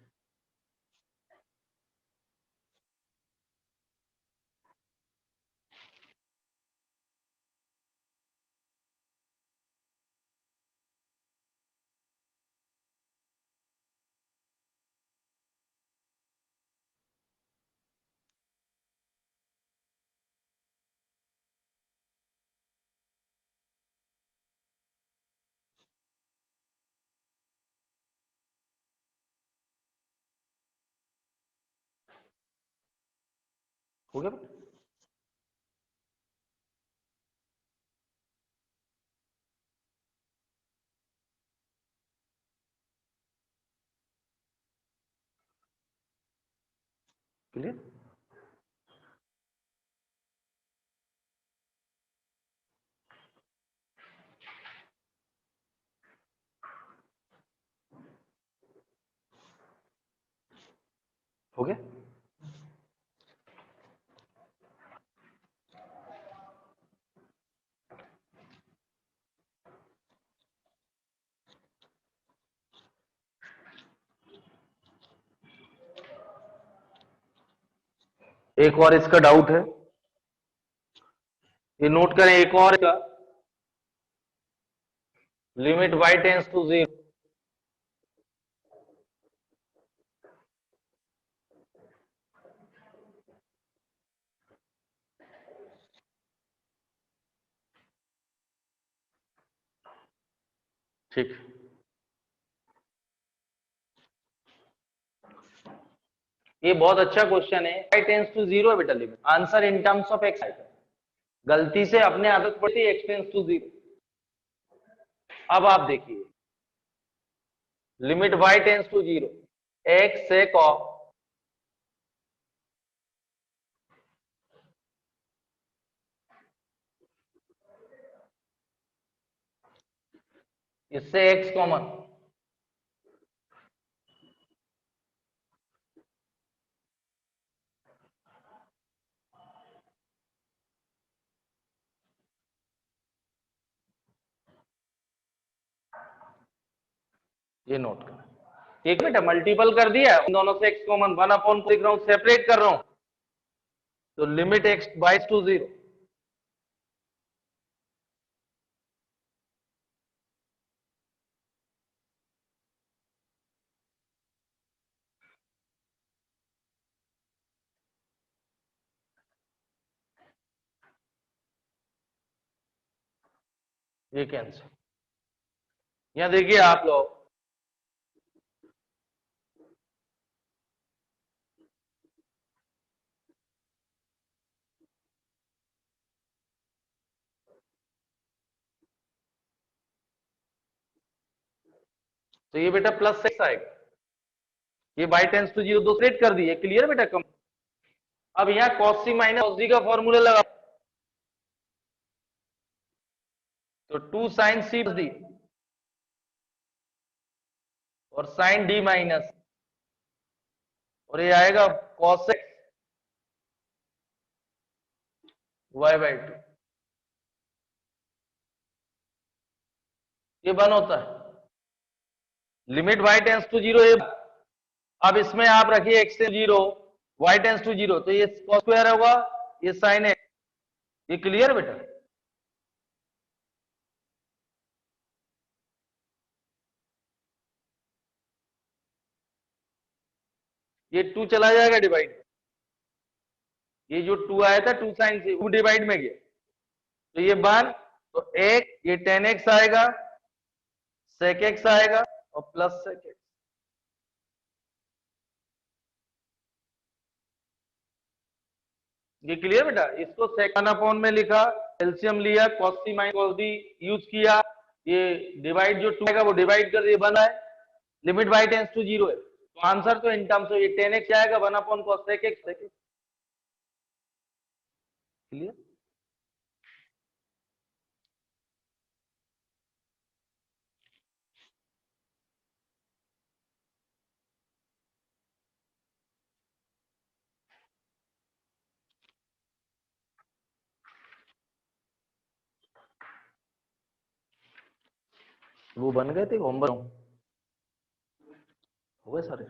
Speaker 1: हो गया? क्लियर? हो गया? एक और इसका डाउट है, ये नोट करें, एक और का लिमिट y टेंस टू 0, ठीक, ये बहुत अच्छा क्वेश्चन है। y टेंस टू 0 है बेटा, limit answer in terms of x आएगा। गलती से अपने आदत पड़ती है x टेंस टू 0। अब आप देखिए, limit y tends to 0, x sec of इससे x कॉमन, ये नोट करना। ठीक है बेटा, मल्टीपल कर दिया, उन दोनों से x कॉमन, 1 अपॉन लिख रहा हूं, सेपरेट कर रहा हूं, तो लिमिट x बाइस टू 0। ये कैंसिल। यहां देखिए आप लोग, तो ये बेटा प्लस x आएगा, ये बाई टेंस टू 0 दो सेट कर दिए, क्लियर बेटा कम। अब यहाँ cos c minus cos d का फॉर्मूला लगा, तो 2 sin c d और sin d माइनस, और ये आएगा cos x y बाई 2, ये बन होता है लिमिट y टेंस टू 0। ये अब इसमें आप रखिए x से 0, y टेंस टू 0, तो ये cos स्क्वायर होगा, ये sin x, ये क्लियर बेटा। ये 2 चला जाएगा डिवाइड, ये जो 2 आया था 2 sin से 2 डिवाइड में गया, तो ये 1, तो एक ये 10x आएगा, sec x आएगा और प्लस sec x। ये क्लियर बेटा, इसको सेकंड अपॉन में लिखा, एलसीएम लिया, cos c minus cos d use किया, ये डिवाइड जो 2 आएगा वो डिवाइड कर, ये बना है, लिमिट y टेंस टू 0 है, तो आंसर तो इन टर्म्स ये 10x आएगा, 1 upon cos sec x। Clear, वो बन गए थे होमवर्क, हो गए सारे।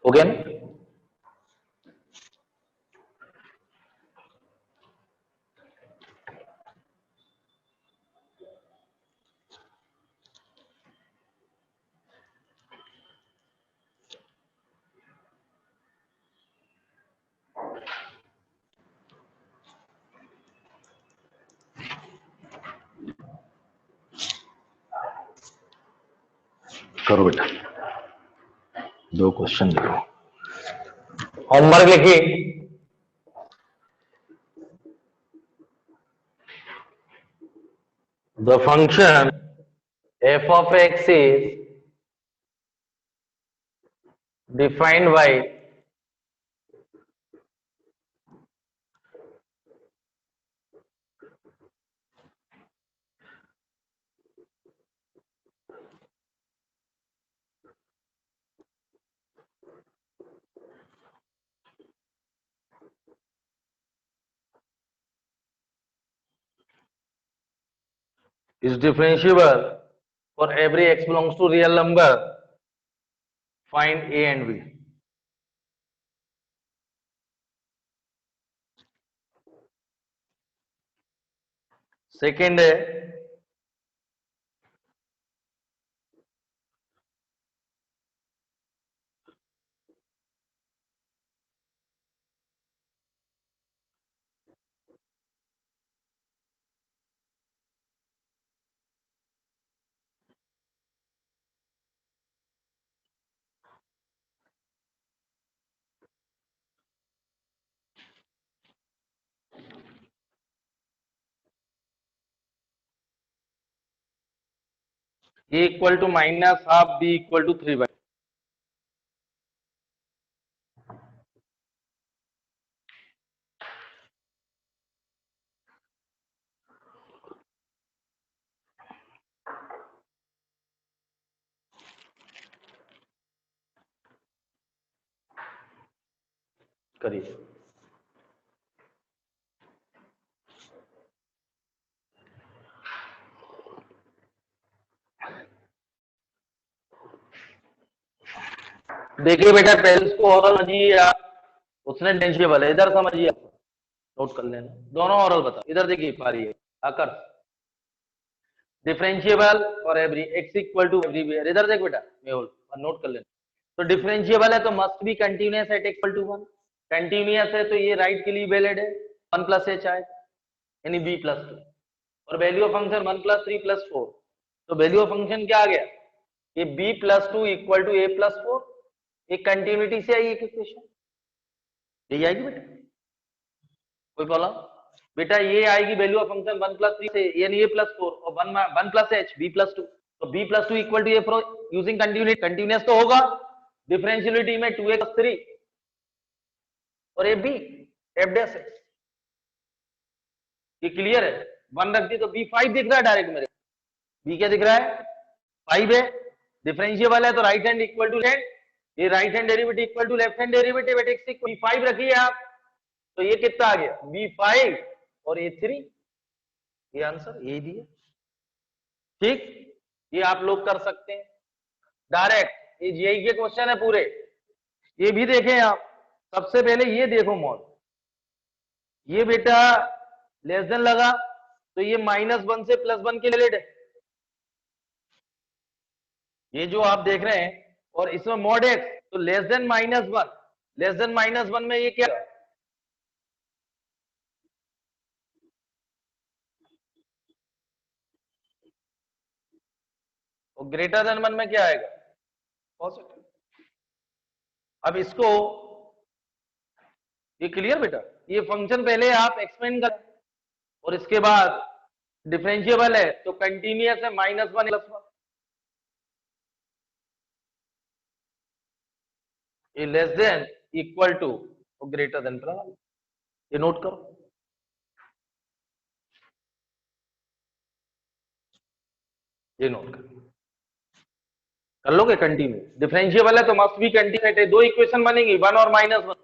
Speaker 1: हो गया ना, करो बेटा, 2 क्वेश्चन लिखो, होमवर्क लिखिए। The function f of x is defined by is differentiable for every x belongs to real number. Find A and B. Second है A equal to minus half, B equal to 3 by. करिए देखिए बेटा पहले इसको oral समझिए आप, उसने differentiable है, इधर समझिए आप, नोट कर लेना दोनों ओरल बता। इधर देखिए पा रही है आकर डिफरेंशिएबल और every x equal to everywhere, इधर देख बेटा मेहुल नोट कर लेना। तो डिफरेंशिएबल है तो must be continuous at equal to 1, continuous है तो ये राइट के लिए वैलिड है 1 प्लस एच आए यानी बी प्लस 2, और value of function 1 plus 3 plus 4, तो वैल्यू ऑफ फंक्शन क्या आ गया ये b plus 2 equal to a plus 4, एक कंटिन्यूटी से आई एक इक्वेशन यही आएगी बेटा, कोई प्रॉब्लम बेटा ये आएगी वैल्यू ऑफ फंक्शन 1 प्लस 3 से यानी ए प्लस 4 और 1 प्लस एच बी प्लस 2, तो b plus 2 equal to a using continuity, continuous तो होगा डिफरेंशियलिटी में 2a प्लस 3 और a b f dash x, ये क्लियर है। 1 रख दी तो बी 5 दिख रहा है डायरेक्ट मेरे, बी क्या दिख रहा है 5 है, डिफरेंशिएबल है तो right hand equal to left, ये right hand derivative equal to left hand derivative at x equal 5 रखिए आप, तो ये कितना आ गया b5 और a3, ये आंसर ये दिए। ठीक, ये आप लोग कर सकते हैं डायरेक्ट, ये जीआई के क्वेश्चन है पूरे, ये भी देखें आप। सबसे पहले ये देखो मॉड, ये बेटा लेस देन लगा तो ये -1 से +1 के रिलेटेड है, ये जो आप देख रहे हैं, और इसमें मॉड एक्स तो लेस देन -1, लेस देन -1 में ये क्या और ग्रेटर देन 1 में क्या आएगा पॉजिटिव। अब इसको ये क्लियर बेटा, ये फंक्शन पहले आप एक्सपेंड कर और इसके बाद डिफरेंशिएबल है तो कंटिन्यूअस है -1 +1, ये लेस देन इक्वल टू और ग्रेटर देन +1, ये नोट करो। ये नोट कर लोगे, कंटिन्यू डिफरेंशिएबल है तो मस्ट बी कंटिन्यूएट है, दो इक्वेशन बनेंगी 1 और -1,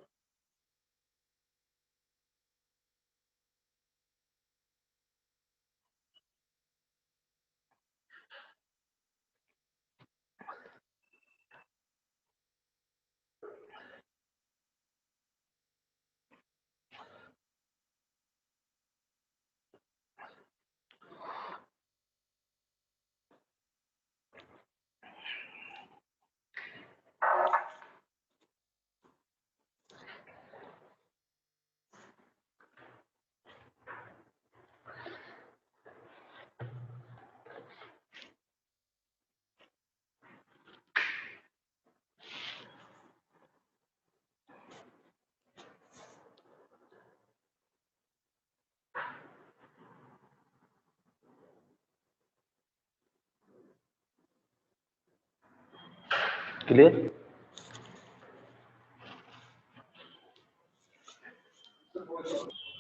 Speaker 1: क्लियर।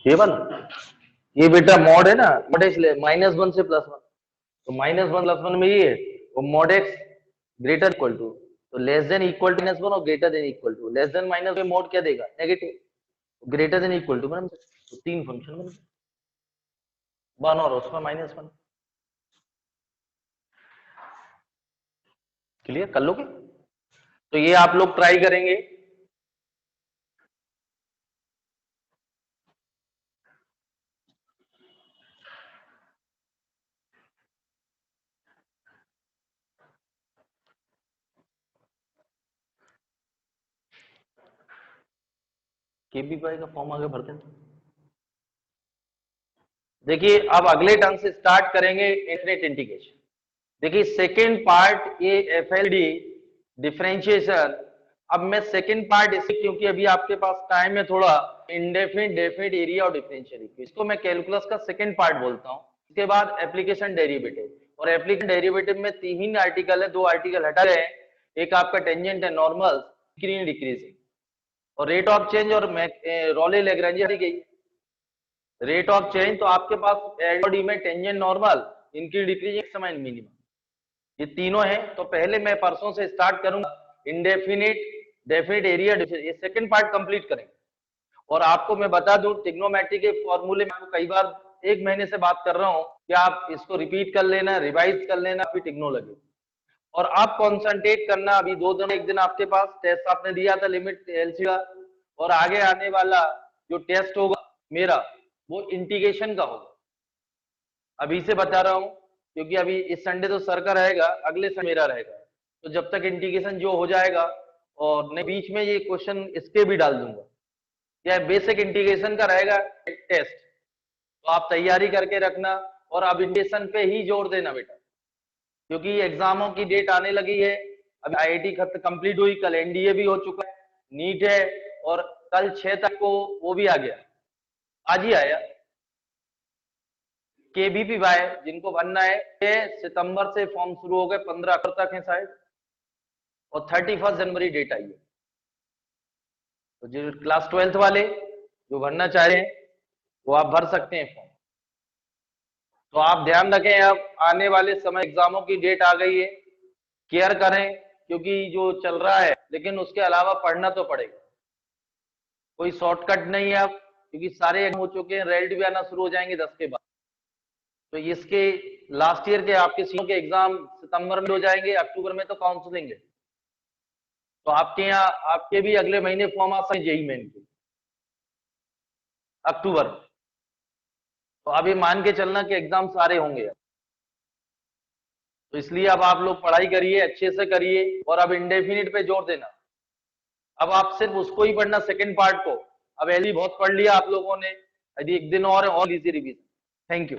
Speaker 1: ये वाला ये बेटा मॉड है ना, मॉड एक्स -1 से +1, तो -1 +1 में ये है वो mod x greater equal to, तो लेस देन इक्वल टू -1 और greater than equal to, less than minus में मॉड क्या देगा negative, greater than equal to तो 3 फंक्शन बन 1 और उसमें -1, क्लियर कर लोगे? तो ये आप लोग ट्राई करेंगे। केबीपाई का फॉर्म आगे भरते हैं। देखिए अब अगले टर्म से स्टार्ट करेंगे इंफिनिट इंटीग्रेशन। देखिए सेकेंड पार्ट ये एफएलडी डिफरेंशिएशन। अब मैं सेकेंड पार्ट इसे, क्योंकि अभी आपके पास टाइम है थोड़ा, इंडेफिनिट डेफिनिट एरिया और डिफरेंशियल इक्वेशन, इसको मैं कैलकुलस का सेकेंड पार्ट बोलता हूँ। इसके बाद एप्लीकेशन डेरिवेटिव, और एप्लीकेशन डेरिवेटिव में 3 आर्टिकल है, 2 आर्टिकल हटा गए हैं। एक आपका टेंजेंट है नॉर्मल, इंक्रीजिंग डिक्रीजिंग, और रेट ऑफ चेंज और रॉले लैग्रेंज हट गई। रेट ऑफ चेंज तो आपके पास एलडी में tangent normal, increase decreasing, maximum and minimum, ये तीनों हैं। तो पहले मैं परसों से स्टार्ट करूंगा इंडेफिनिट डेफिनिट एरिया, ये सेकंड पार्ट कंप्लीट करेंगे। और आपको मैं बता दूं ट्रिग्नोमेट्री के फॉर्मूले में आपको कई बार 1 महीने से बात कर रहा हूं कि आप इसको रिपीट कर लेना, रिवाइज कर लेना, फिर टिग्नोलॉजी। और आप कॉन्सेंट्रेट करना, अभी 2 दिन 1 दिन आपके पास टेस्ट आपने दिया था लिमिट एलसी का, और आगे आने वाला जो टेस्ट होगा मेरा वो इंटीग्रेशन का होगा। अभी से बता रहा हूं क्योंकि अभी इस संडे तो सर का रहेगा, अगले संडे मेरा रहेगा। तो जब तक इंटीग्रेशन जो हो जाएगा, और मैं बीच में ये क्वेश्चन इसके भी डाल दूंगा, या बेसिक इंटीग्रेशन का रहेगा टेस्ट, तो आप तैयारी करके रखना। और अब इंटीग्रेशन पे ही जोर देना बेटा, क्योंकि एग्जामों की डेट आने लगी है। अभी आईआईटी खत्म कंप्लीट हुई, कल एनडीए भी हो चुका है, नीट है, और कल 6 तक को वो भी आ गया, आज ही आया केबीपीवाई, जिनको बनना है 6 सितंबर से फॉर्म शुरू हो गए, 15 अक्टूबर तक है शायद, और 31 जनवरी डेट आई है। तो जो क्लास 12th वाले जो भरना चाह रहे हैं वो आप भर सकते हैं फॉर्म। तो आप ध्यान रखें, अब आने वाले समय एग्जामों की डेट आ गई है, केयर करें, क्योंकि जो चल रहा है, लेकिन उसके अलावा पढ़ना तो पड़ेगा, कोई शॉर्टकट नहीं है अब, क्योंकि सारे एग्जाम हो चुके हैं, रेल्ट भी आना शुरू हो जाएंगे 10 के बाद। तो इसके लास्ट ईयर के आपके सीओ के एग्जाम सितंबर में हो जाएंगे, अक्टूबर में तो काउंसलिंग है। तो आपके यहाँ आपके भी अगले महीने फॉर्म आ सकते हैं जेई मेन के, अक्टूबर में। तो अभी मान के चलना कि एग्जाम सारे होंगे। तो इसलिए अब आप लोग पढ़ाई करिए, अच्छे से करिए, और अब इंडेफिनिट पे जोर देना। अब आप सिर्फ उसको ही पढ़ना, सेकंड पार्ट को। अब एलई बहुत पढ़ लिया आप लोगों ने, यदि 1 दिन और लीजिए रिवीजन। Thank you.